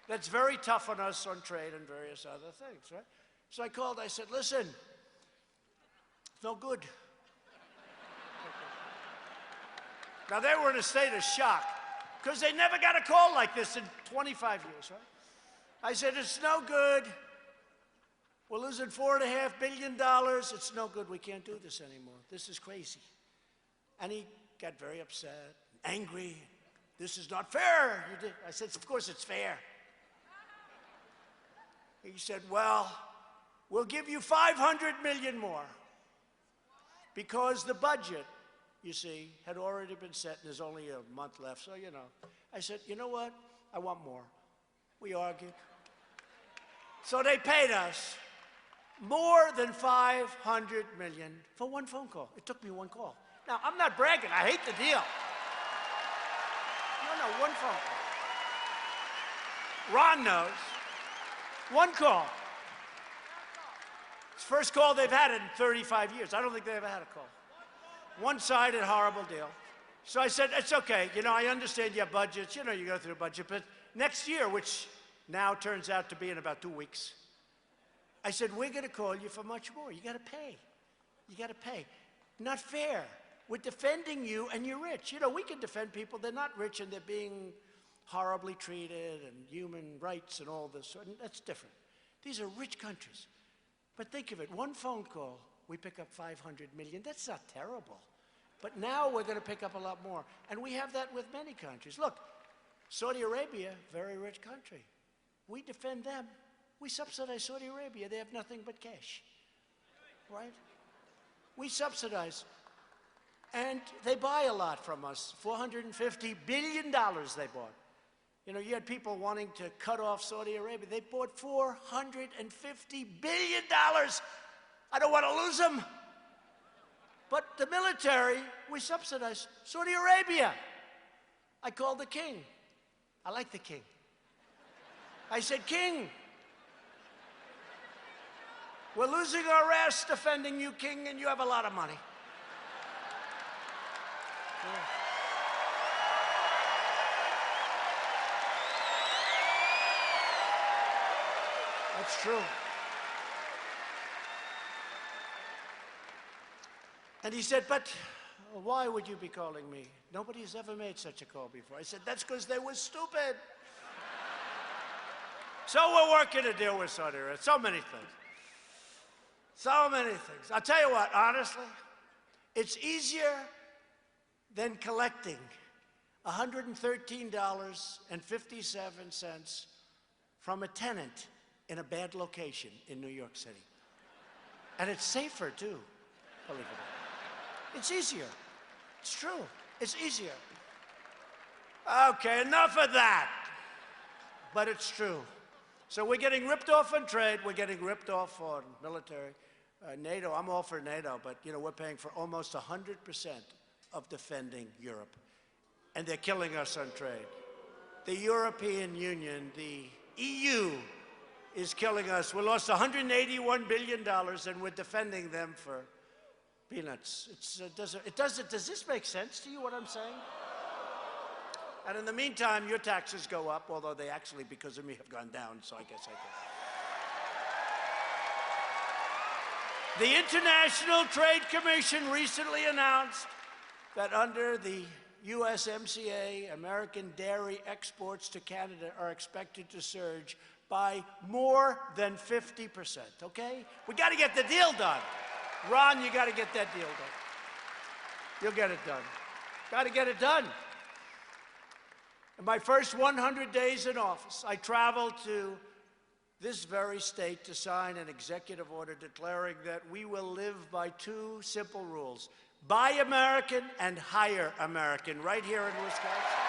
that's very tough on us on trade and various other things, right? So I called, I said, listen, it's no good. Now they were in a state of shock because they never got a call like this in 25 years, right? I said, it's no good. We're losing $4.5 billion. It's no good. We can't do this anymore. This is crazy. And he got very upset, angry. This is not fair. You did. I said, of course it's fair. He said, well, we'll give you $500 million more because the budget, you see, had already been set and there's only a month left, so you know. I said, you know what? I want more. We argued. So they paid us more than $500 million for one phone call. It took me one call. Now, I'm not bragging. I hate the deal. No, one phone call. Ron knows. One call. It's the first call they've had in 35 years. I don't think they ever had a call. One-sided, horrible deal. So I said, it's okay. You know, I understand your budgets. You know, you go through a budget. But next year, which now turns out to be in about 2 weeks, I said, we're going to call you for much more. You got to pay. You got to pay. Not fair. We're defending you, and you're rich. You know, we can defend people. They're not rich, and they're being horribly treated, and human rights, and all this. And that's different. These are rich countries. But think of it. One phone call, we pick up $500 million. That's not terrible. But now we're going to pick up a lot more. And we have that with many countries. Look, Saudi Arabia, very rich country. We defend them. We subsidize Saudi Arabia. They have nothing but cash, right? We subsidize. And they buy a lot from us. $450 billion they bought. You know, you had people wanting to cut off Saudi Arabia. They bought $450 billion I don't want to lose them. But the military, we subsidize. Saudi Arabia. I called the king. I like the king. I said, King, we're losing our ass defending you, King, and you have a lot of money. Yeah. That's true. And he said, but why would you be calling me? Nobody's ever made such a call before. I said, that's because they were stupid. So we're working a deal with Saudi Arabia. So many things. So many things. I'll tell you what, honestly, it's easier than collecting $113.57 from a tenant in a bad location in New York City. And it's safer, too, believe it or not. It's easier. It's true. It's easier. Okay, enough of that. But it's true. So we're getting ripped off on trade. We're getting ripped off on military. NATO, I'm all for NATO, but you know, we're paying for almost 100% of defending Europe. And they're killing us on trade. The European Union, the EU, is killing us. We lost $181 billion, and we're defending them for peanuts. Does this make sense to you, what I'm saying? And in the meantime, your taxes go up, although they actually, because of me, have gone down, so I guess. The International Trade Commission recently announced that under the USMCA, American dairy exports to Canada are expected to surge by more than 50%, okay? We got to get the deal done. Ron, you got to get that deal done. You'll get it done. Got to get it done. In my first 100 days in office, I traveled to this very state to sign an executive order declaring that we will live by two simple rules: buy American and hire American, right here in Wisconsin.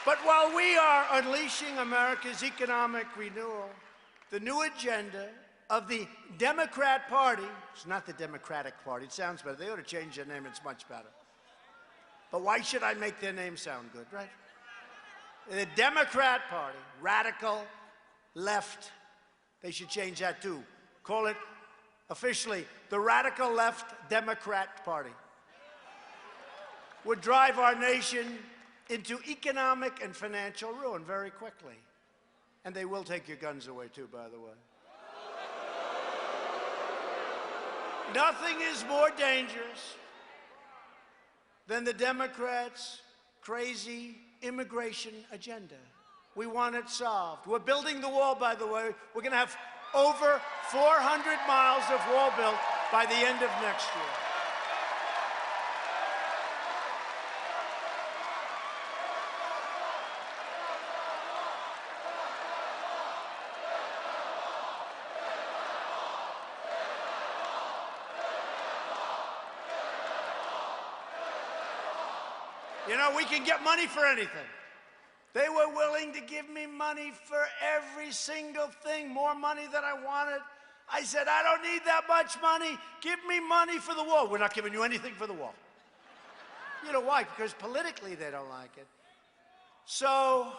But while we are unleashing America's economic renewal, the new agenda of the Democrat Party, it's not the Democratic Party, it sounds better. They ought to change their name, it's much better. But why should I make their name sound good, right? The Democrat Party, radical left, they should change that too. Call it officially the Radical Left Democrat Party. Would drive our nation into economic and financial ruin very quickly. And they will take your guns away too, by the way. Nothing is more dangerous than the Democrats' crazy immigration agenda. We want it solved. We're building the wall, by the way. We're going to have over 400 miles of wall built by the end of next year. You know, we can get money for anything. They were willing to give me money for every single thing, more money than I wanted. I said, I don't need that much money. Give me money for the wall. We're not giving you anything for the wall. You know why? Because politically they don't like it. So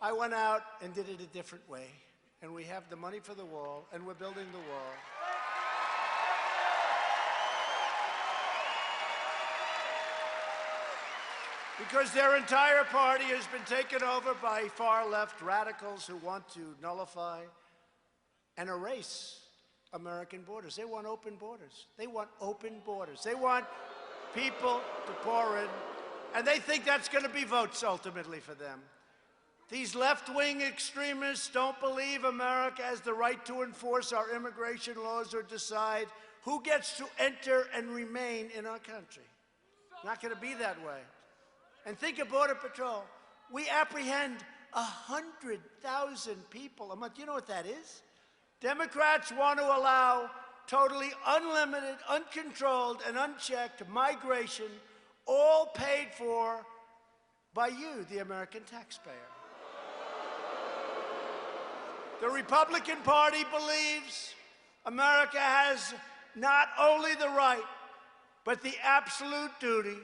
I went out and did it a different way. And we have the money for the wall, and we're building the wall. Because their entire party has been taken over by far-left radicals who want to nullify and erase American borders. They want open borders. They want open borders. They want people to pour in, and they think that's going to be votes ultimately for them. These left-wing extremists don't believe America has the right to enforce our immigration laws or decide who gets to enter and remain in our country. Not going to be that way. And think of Border Patrol. We apprehend 100,000 people a month. You know what that is? Democrats want to allow totally unlimited, uncontrolled, and unchecked migration, all paid for by you, the American taxpayer. The Republican Party believes America has not only the right, but the absolute duty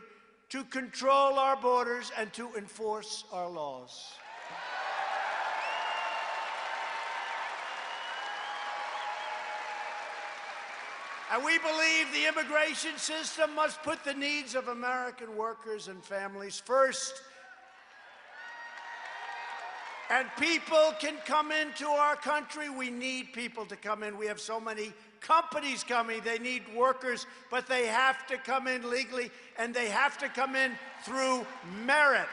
to control our borders and to enforce our laws. And we believe the immigration system must put the needs of American workers and families first. And people can come into our country. We need people to come in. We have so many companies coming. They need workers, but they have to come in legally, and they have to come in through merit.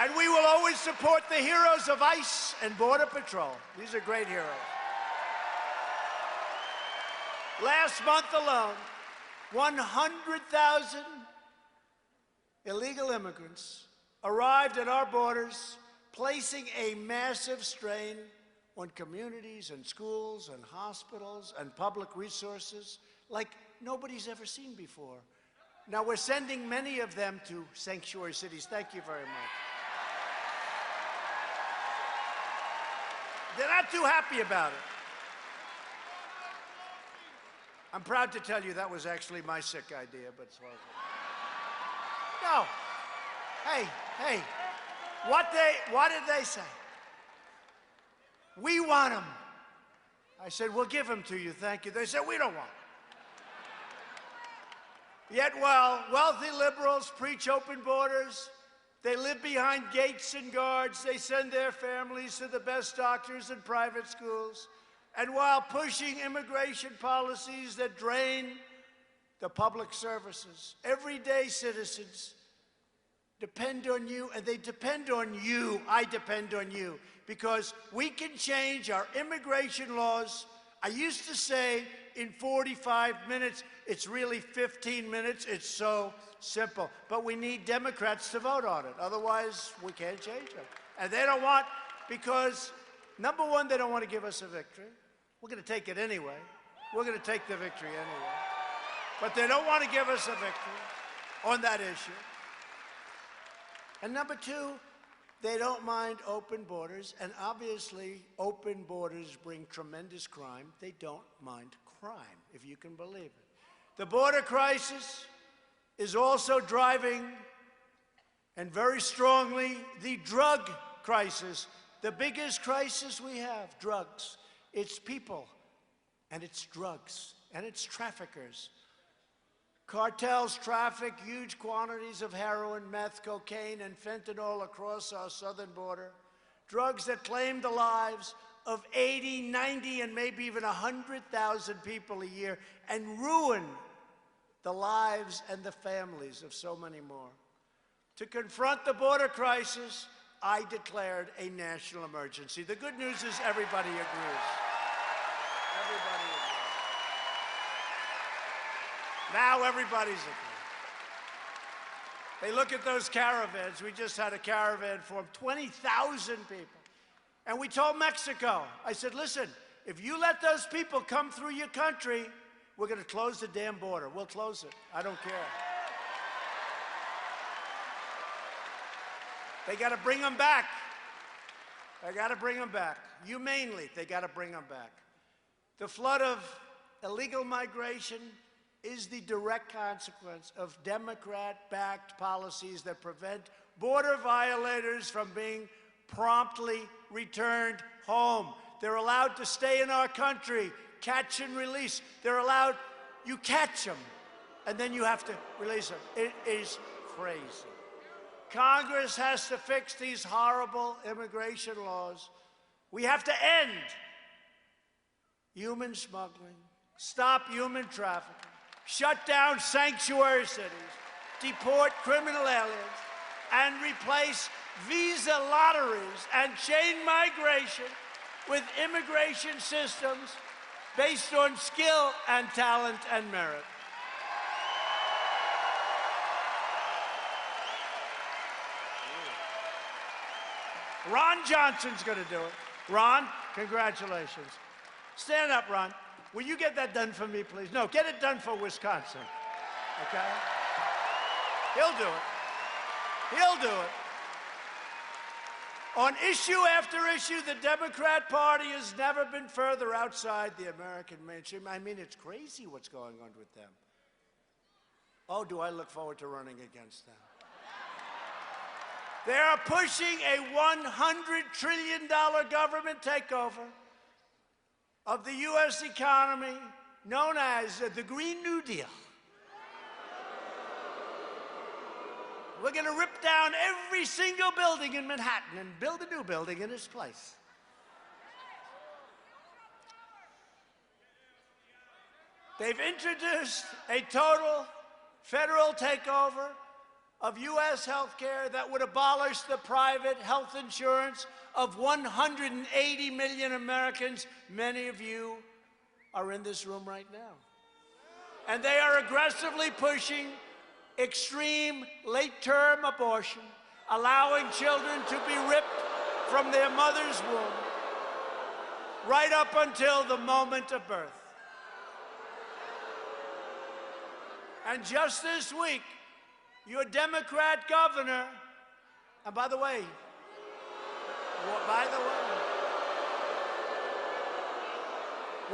And we will always support the heroes of ICE and Border Patrol. These are great heroes. Last month alone, 100,000 illegal immigrants arrived at our borders, placing a massive strain on communities and schools and hospitals and public resources like nobody's ever seen before. Now, we're sending many of them to sanctuary cities. Thank you very much. They're not too happy about it. I'm proud to tell you that was actually my sick idea, but it's well. No. Hey, what did they say? We want them. I said, we'll give them to you, thank you. They said, we don't want them. Yet while wealthy liberals preach open borders, they live behind gates and guards, they send their families to the best doctors and private schools, and while pushing immigration policies that drain the public services, everyday citizens depend on you, and they depend on you. I depend on you, because we can change our immigration laws. I used to say in 45 minutes. It's really 15 minutes. It's so simple. But we need Democrats to vote on it. Otherwise, we can't change it. And they don't want, because, number one, they don't want to give us a victory. We're going to take it anyway. We're going to take the victory anyway. But they don't want to give us a victory on that issue. And number two, they don't mind open borders, and obviously open borders bring tremendous crime. They don't mind crime, if you can believe it. The border crisis is also driving, and very strongly, the drug crisis. The biggest crisis we have, drugs. It's people, and it's drugs, and it's traffickers. Cartels traffic huge quantities of heroin, meth, cocaine, and fentanyl across our southern border. Drugs that claim the lives of 80, 90, and maybe even 100,000 people a year and ruin the lives and the families of so many more. To confront the border crisis, I declared a national emergency. The good news is everybody agrees. Everybody agrees. Now everybody's agreeing. They look at those caravans. We just had a caravan form, 20,000 people. And we told Mexico, I said, listen, if you let those people come through your country, we're going to close the damn border. We'll close it. I don't care. They got to bring them back. They got to bring them back. Humanely, they got to bring them back. The flood of illegal migration is the direct consequence of Democrat-backed policies that prevent border violators from being promptly returned home. They're allowed to stay in our country, catch and release. They're allowed, you catch them, and then you have to release them. It is crazy. Congress has to fix these horrible immigration laws. We have to end human smuggling, stop human trafficking, shut down sanctuary cities, deport criminal aliens, and replace visa lotteries and chain migration with immigration systems based on skill and talent and merit. Ron Johnson's going to do it. Ron, congratulations. Stand up, Ron. Will you get that done for me, please? No, get it done for Wisconsin, okay? He'll do it. He'll do it. On issue after issue, the Democrat Party has never been further outside the American mainstream. I mean, it's crazy what's going on with them. Oh, do I look forward to running against them. They are pushing a $100 trillion government takeover of the U.S. economy known as the Green New Deal. We're going to rip down every single building in Manhattan and build a new building in its place. They've introduced a total federal takeover of U.S. health care that would abolish the private health insurance of 180 million Americans. Many of you are in this room right now. And they are aggressively pushing extreme late-term abortion, allowing children to be ripped from their mother's womb right up until the moment of birth. And just this week, your Democrat governor, and by the way,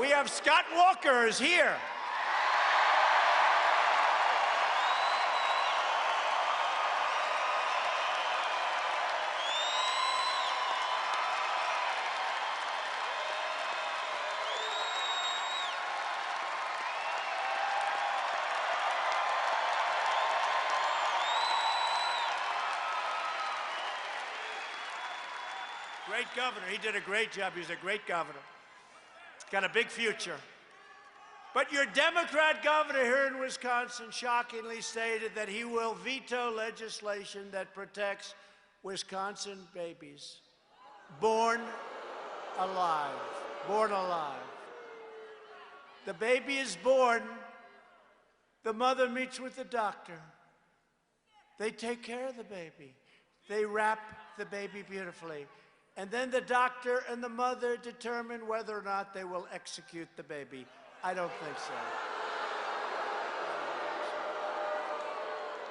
we have Scott Walker is here. Great governor. He did a great job. He's a great governor. Got a big future. But your Democrat governor here in Wisconsin shockingly stated that he will veto legislation that protects Wisconsin babies born alive. Born alive. The baby is born. The mother meets with the doctor. They take care of the baby. They wrap the baby beautifully. And then the doctor and the mother determine whether or not they will execute the baby. I don't think so.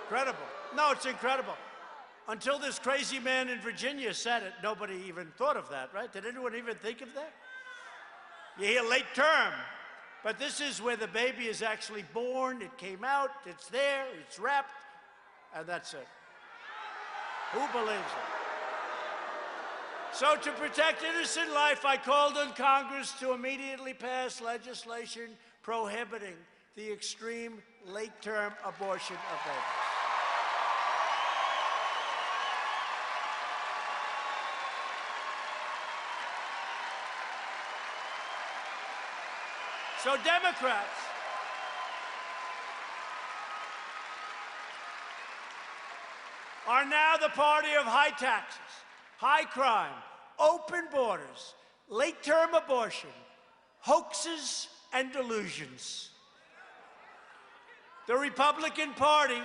Incredible. No, it's incredible. Until this crazy man in Virginia said it, nobody even thought of that, right? Did anyone even think of that? You hear late term, but this is where the baby is actually born. It came out, it's there, it's wrapped, and that's it. Who believes it? So to protect innocent life, I called on Congress to immediately pass legislation prohibiting the extreme late-term abortion of babies. So Democrats, are now the party of high taxes, high crime, open borders, late-term abortion, hoaxes, and delusions. The Republican Party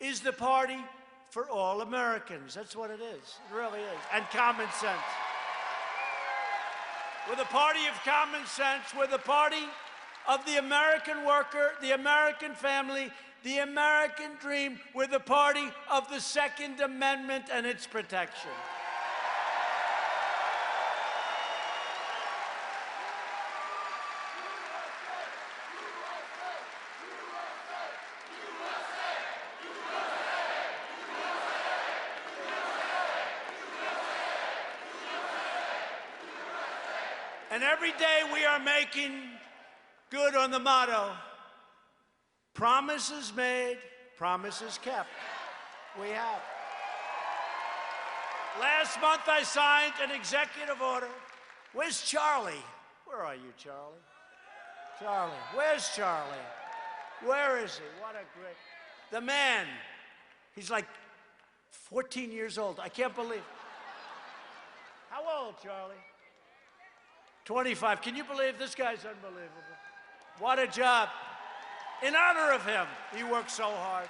is the party for all Americans. That's what it is. It really is. And common sense. We're the party of common sense. We're the party of the American worker, the American family, the American dream. We're the party of the Second Amendment and its protection. And every day we are making good on the motto, promises made, promises kept. We have. Last month I signed an executive order. Where's Charlie? Where are you, Charlie? Charlie, where's Charlie? Where is he? What a great, the man. He's like 14 years old. I can't believe. How old, Charlie? 25. Can you believe this guy's unbelievable? What a job. In honor of him, he worked so hard.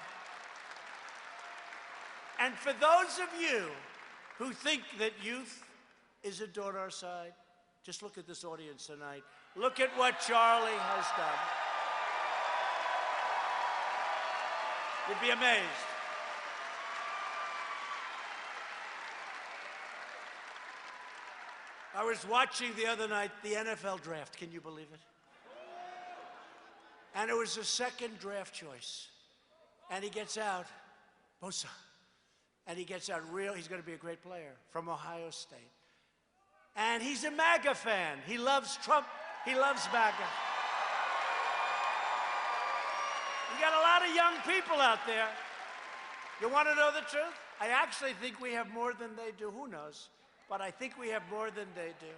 And for those of you who think that youth isn't on our side, just look at this audience tonight. Look at what Charlie has done. You'd be amazed. I was watching the other night the NFL draft. Can you believe it? And it was a second draft choice. And he gets out, Bosa. And he gets out he's going to be a great player from Ohio State. And he's a MAGA fan. He loves Trump. He loves MAGA. You got a lot of young people out there. You want to know the truth? I actually think we have more than they do. Who knows? But I think we have more than they do.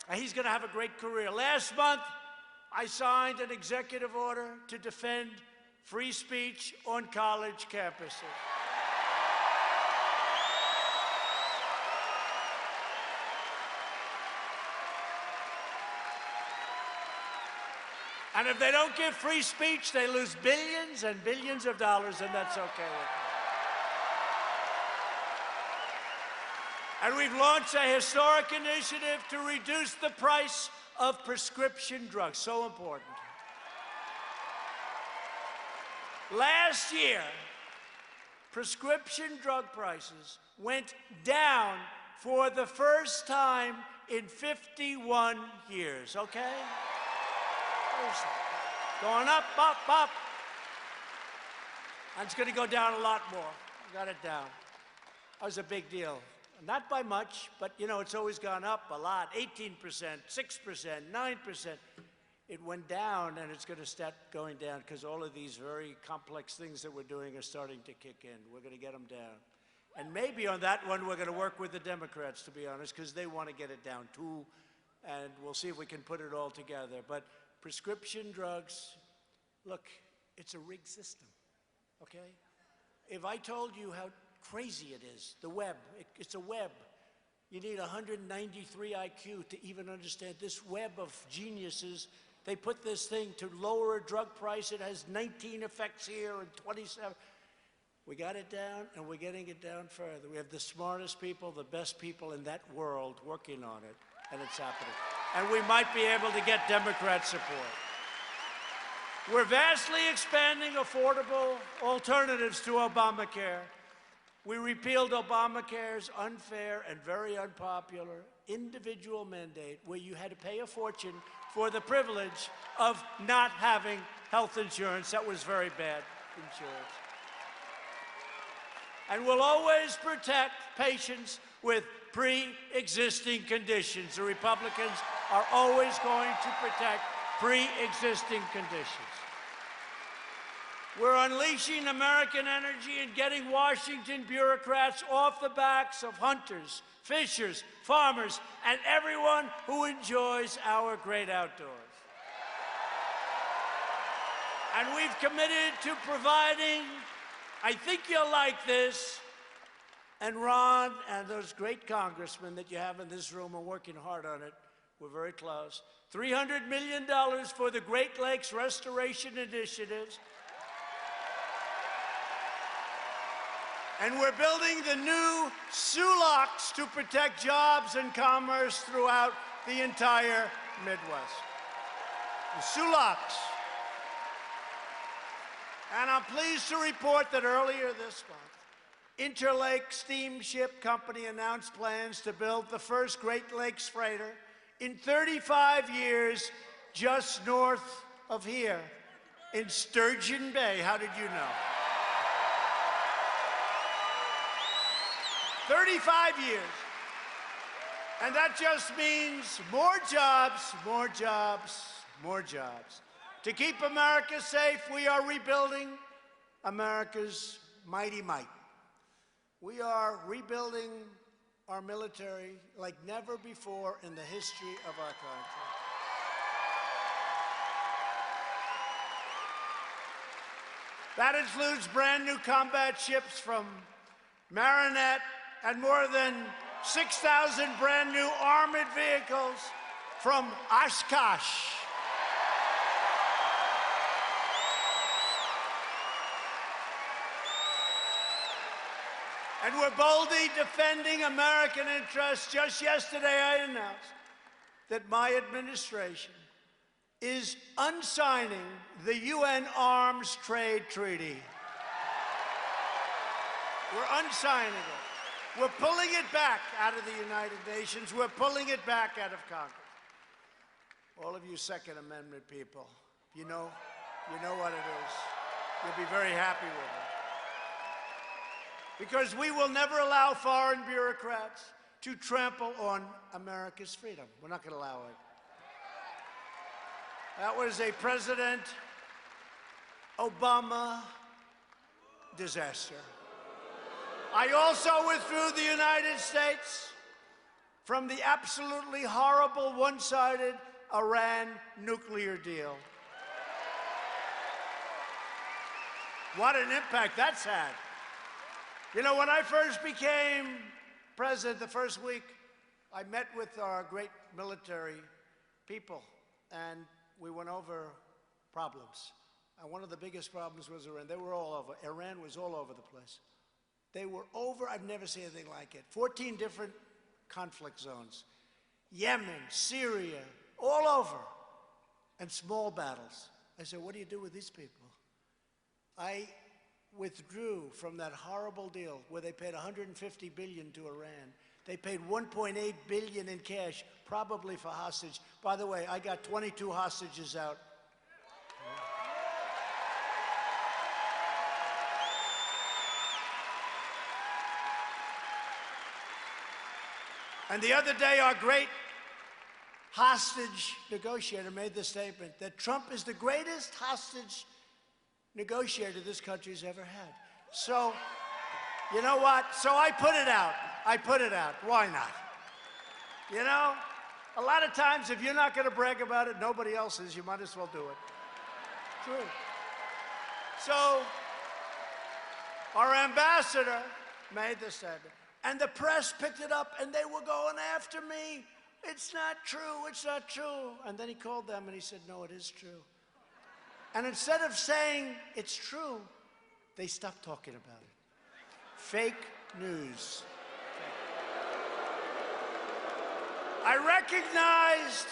And he's going to have a great career. Last month, I signed an executive order to defend free speech on college campuses. And if they don't give free speech, they lose billions and billions of dollars, and that's okay with me. And we've launched a historic initiative to reduce the price of prescription drugs. So important. Last year, prescription drug prices went down for the first time in 51 years, okay? Going up, up, up. And it's going to go down a lot more. Got it down. That was a big deal. Not by much, but, you know, it's always gone up a lot. 18%, 6%, 9%. It went down, and it's going to start going down because all of these very complex things that we're doing are starting to kick in. We're going to get them down. And maybe on that one, we're going to work with the Democrats, to be honest, because they want to get it down, too. And we'll see if we can put it all together. But prescription drugs, look, it's a rigged system, okay? If I told you how crazy it is, the web, it's a web. You need 193 IQ to even understand this web of geniuses. They put this thing to lower a drug price. It has 19 effects here and 27. We got it down, and we're getting it down further. We have the smartest people, the best people in that world working on it, and it's happening. And we might be able to get Democrat support. We're vastly expanding affordable alternatives to Obamacare. We repealed Obamacare's unfair and very unpopular individual mandate where you had to pay a fortune for the privilege of not having health insurance. That was very bad insurance. And we'll always protect patients with pre-existing conditions. The Republicans are always going to protect pre-existing conditions. We're unleashing American energy and getting Washington bureaucrats off the backs of hunters, fishers, farmers, and everyone who enjoys our great outdoors. And we've committed to providing, I think you'll like this, and Ron and those great congressmen that you have in this room are working hard on it. We're very close. $300 million for the Great Lakes Restoration Initiatives. And we're building the new SULOCs to protect jobs and commerce throughout the entire Midwest. The SULOCs. And I'm pleased to report that earlier this month, Interlake Steamship Company announced plans to build the first Great Lakes freighter in 35 years just north of here in Sturgeon Bay. How did you know? 35 years. And that just means more jobs, more jobs, more jobs. To keep America safe, we are rebuilding America's mighty might. We are rebuilding our military like never before in the history of our country. That includes brand new combat ships from Marinette and more than 6,000 brand new armored vehicles from Oshkosh. And we're boldly defending American interests. Just yesterday, I announced that my administration is unsigning the UN Arms Trade Treaty. We're unsigning it. We're pulling it back out of the United Nations. We're pulling it back out of Congress. All of you Second Amendment people, you know what it is. You'll be very happy with it. Because we will never allow foreign bureaucrats to trample on America's freedom. We're not going to allow it. That was a President Obama disaster. I also withdrew the United States from the absolutely horrible, one-sided Iran nuclear deal. What an impact that's had. You know, when I first became president, the first week, I met with our great military people, and we went over problems. And one of the biggest problems was Iran. They were all over. Iran was all over the place. They were over, I've never seen anything like it. 14 different conflict zones. Yemen, Syria, all over. And small battles. I said, what do you do with these people? I withdrew from that horrible deal where they paid $150 billion to Iran. They paid $1.8 billion in cash, probably for hostage. By the way, I got 22 hostages out. And the other day, our great hostage negotiator made the statement that Trump is the greatest hostage negotiator this country's ever had. So, you know what? So I put it out. I put it out. Why not? You know, a lot of times, if you're not going to brag about it, nobody else is. You might as well do it. True. So, our ambassador made the statement. And the press picked it up, and they were going after me. It's not true. It's not true. And then he called them, and he said, no, it is true. And instead of saying it's true, they stopped talking about it. Fake news. I recognized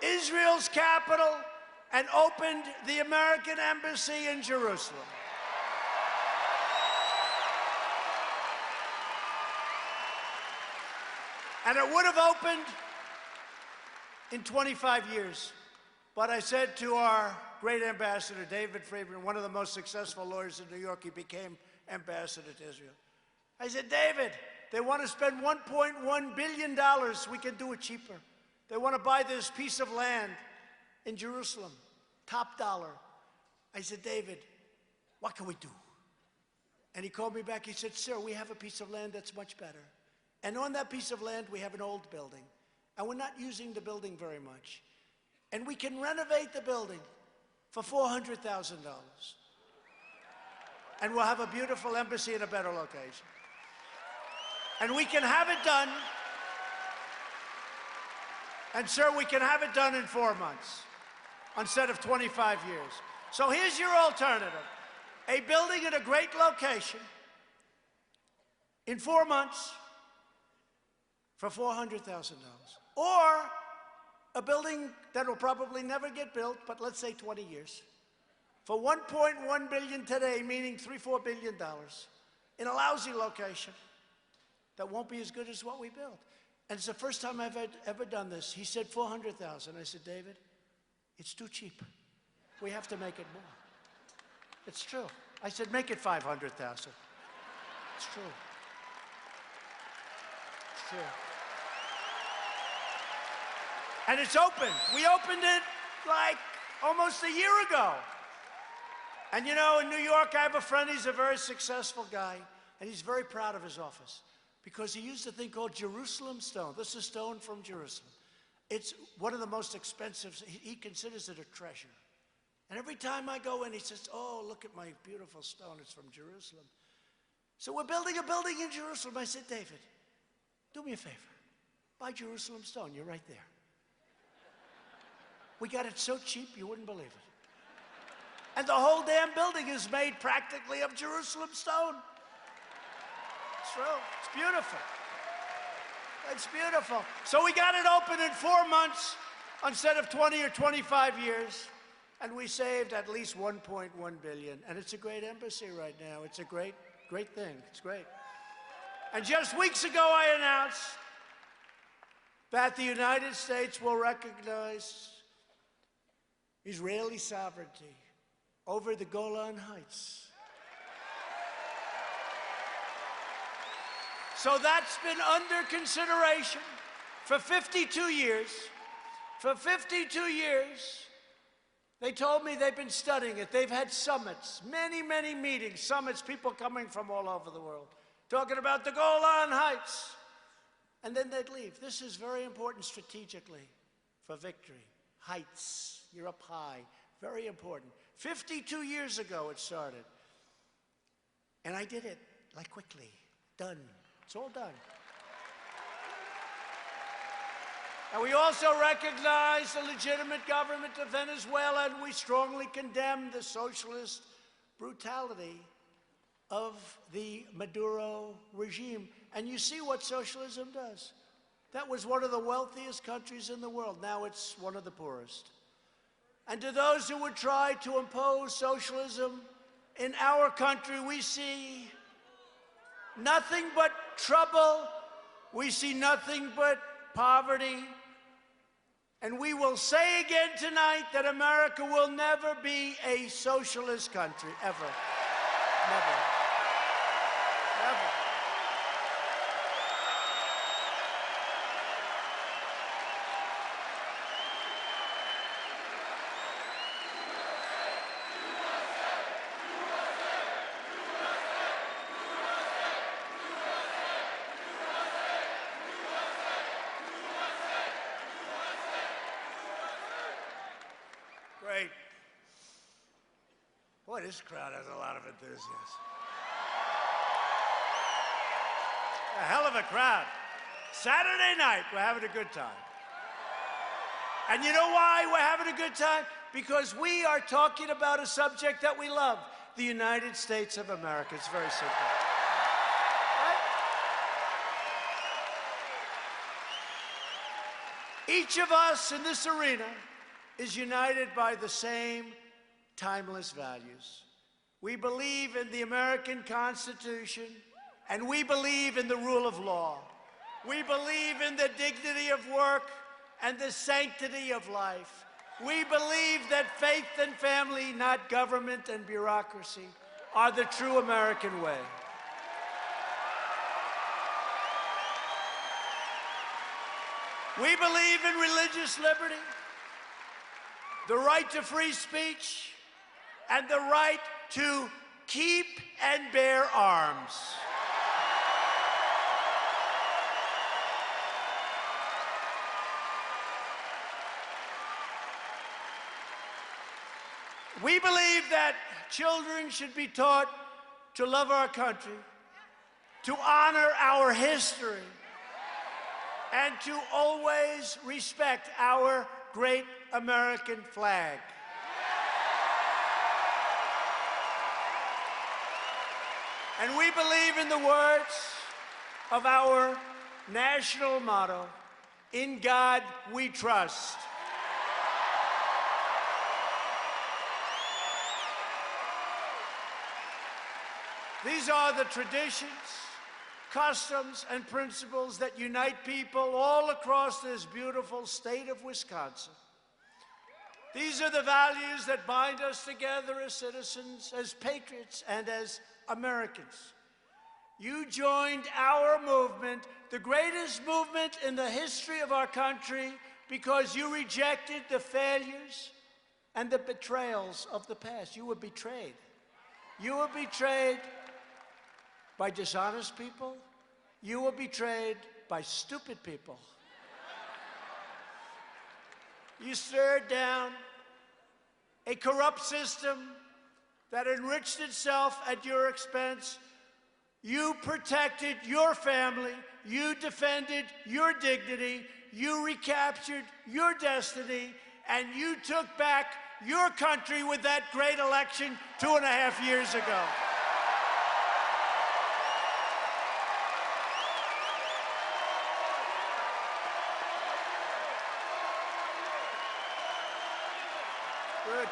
Israel's capital and opened the American embassy in Jerusalem. And it would have opened in 25 years. But I said to our great ambassador, David Friedman, one of the most successful lawyers in New York, he became ambassador to Israel. I said, David, they want to spend $1.1 billion. We can do it cheaper. They want to buy this piece of land in Jerusalem, top dollar. I said, David, what can we do? And he called me back. He said, sir, we have a piece of land that's much better. And on that piece of land, we have an old building. And we're not using the building very much. And we can renovate the building for $400,000. And we'll have a beautiful embassy in a better location. And we can have it done. And sir, we can have it done in 4 months instead of 25 years. So here's your alternative. A building in a great location in 4 months for $400,000. Or a building that will probably never get built, but let's say 20 years, for $1.1 billion today, meaning $3-4 billion, in a lousy location that won't be as good as what we built. And it's the first time I've ever done this. He said $400,000. I said, David, it's too cheap. We have to make it more. It's true. I said, make it $500,000. It's true. It's true. And it's open. We opened it like almost a year ago. And you know, in New York, I have a friend, he's a very successful guy, and he's very proud of his office because he used a thing called Jerusalem stone. This is stone from Jerusalem. It's one of the most expensive, he considers it a treasure. And every time I go in, he says, oh, look at my beautiful stone, it's from Jerusalem. So we're building a building in Jerusalem. I said, David, do me a favor, buy Jerusalem stone, you're right there. We got it so cheap, you wouldn't believe it. And the whole damn building is made practically of Jerusalem stone. It's true. It's beautiful. It's beautiful. So we got it open in 4 months instead of 20 or 25 years. And we saved at least $1.1 billion. And it's a great embassy right now. It's a great, great thing. It's great. And just weeks ago, I announced that the United States will recognize Israeli sovereignty over the Golan Heights. So that's been under consideration for 52 years. For 52 years, they told me they've been studying it. They've had summits, many, many meetings, summits, people coming from all over the world, talking about the Golan Heights. And then they'd leave. This is very important strategically for victory. Heights, you're up high, very important. 52 years ago it started. And I did it, like quickly, done. It's all done. And we also recognize the legitimate government of Venezuela, and we strongly condemn the socialist brutality of the Maduro regime. And you see what socialism does. That was one of the wealthiest countries in the world. Now it's one of the poorest. And to those who would try to impose socialism in our country, we see nothing but trouble. We see nothing but poverty. And we will say again tonight that America will never be a socialist country, ever. Never. Never. Great. Boy, this crowd has a lot of enthusiasm. A hell of a crowd. Saturday night, we're having a good time. And you know why we're having a good time? Because we are talking about a subject that we love, the United States of America. It's very simple. Right? Each of us in this arena is united by the same timeless values. We believe in the American Constitution, and we believe in the rule of law. We believe in the dignity of work and the sanctity of life. We believe that faith and family, not government and bureaucracy, are the true American way. We believe in religious liberty, the right to free speech, and the right to keep and bear arms. We believe that children should be taught to love our country, to honor our history, and to always respect our great American flag. And we believe in the words of our national motto, "In God we trust." These are the traditions, customs, and principles that unite people all across this beautiful state of Wisconsin. These are the values that bind us together as citizens, as patriots, and as Americans. You joined our movement, the greatest movement in the history of our country, because you rejected the failures and the betrayals of the past. You were betrayed. You were betrayed by dishonest people. You were betrayed by stupid people. You stared down a corrupt system that enriched itself at your expense. You protected your family. You defended your dignity. You recaptured your destiny. And you took back your country with that great election 2.5 years ago. Good.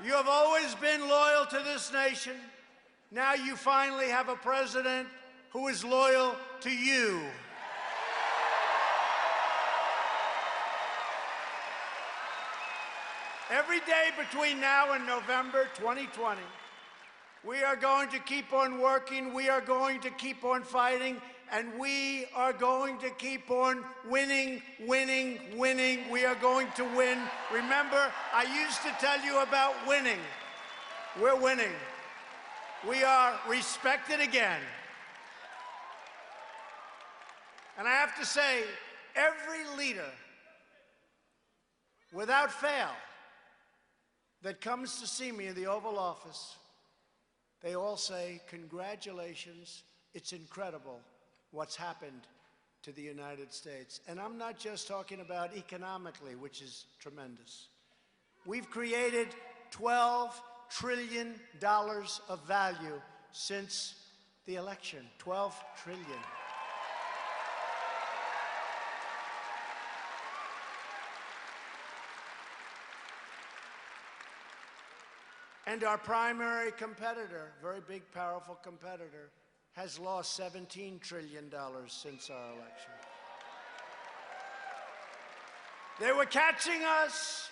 You have always been loyal to this nation. Now you finally have a president who is loyal to you. Every day between now and November 2020, we are going to keep on working, we are going to keep on fighting, and we are going to keep on winning, winning, winning. We are going to win. Remember, I used to tell you about winning. We're winning. We are respected again. And I have to say, every leader, without fail, that comes to see me in the Oval Office, they all say, congratulations, it's incredible what's happened to the United States. And I'm not just talking about economically, which is tremendous. We've created $12 trillion of value since the election, $12 trillion. And our primary competitor, very big, powerful competitor, has lost $17 trillion since our election. They were catching us.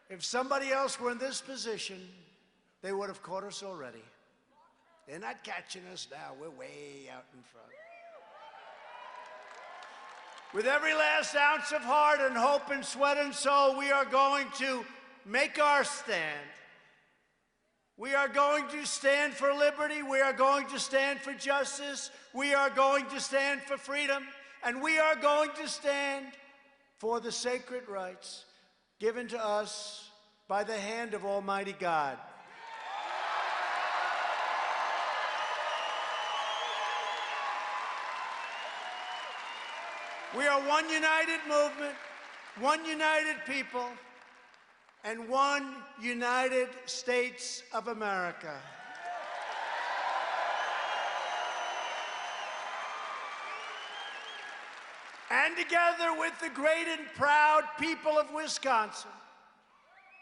If somebody else were in this position, they would have caught us already. They're not catching us now. We're way out in front. With every last ounce of heart and hope and sweat and soul, we are going to make our stand. We are going to stand for liberty. We are going to stand for justice. We are going to stand for freedom. And we are going to stand for the sacred rights given to us by the hand of Almighty God. We are one united movement, one united people, and one United States of America. And together with the great and proud people of Wisconsin,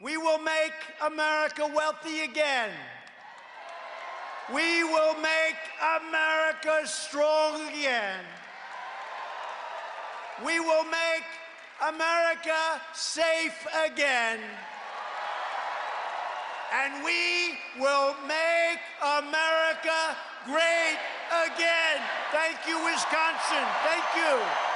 we will make America wealthy again. We will make America strong again. We will make America safe again. And we will make America great again. Thank you, Wisconsin. Thank you.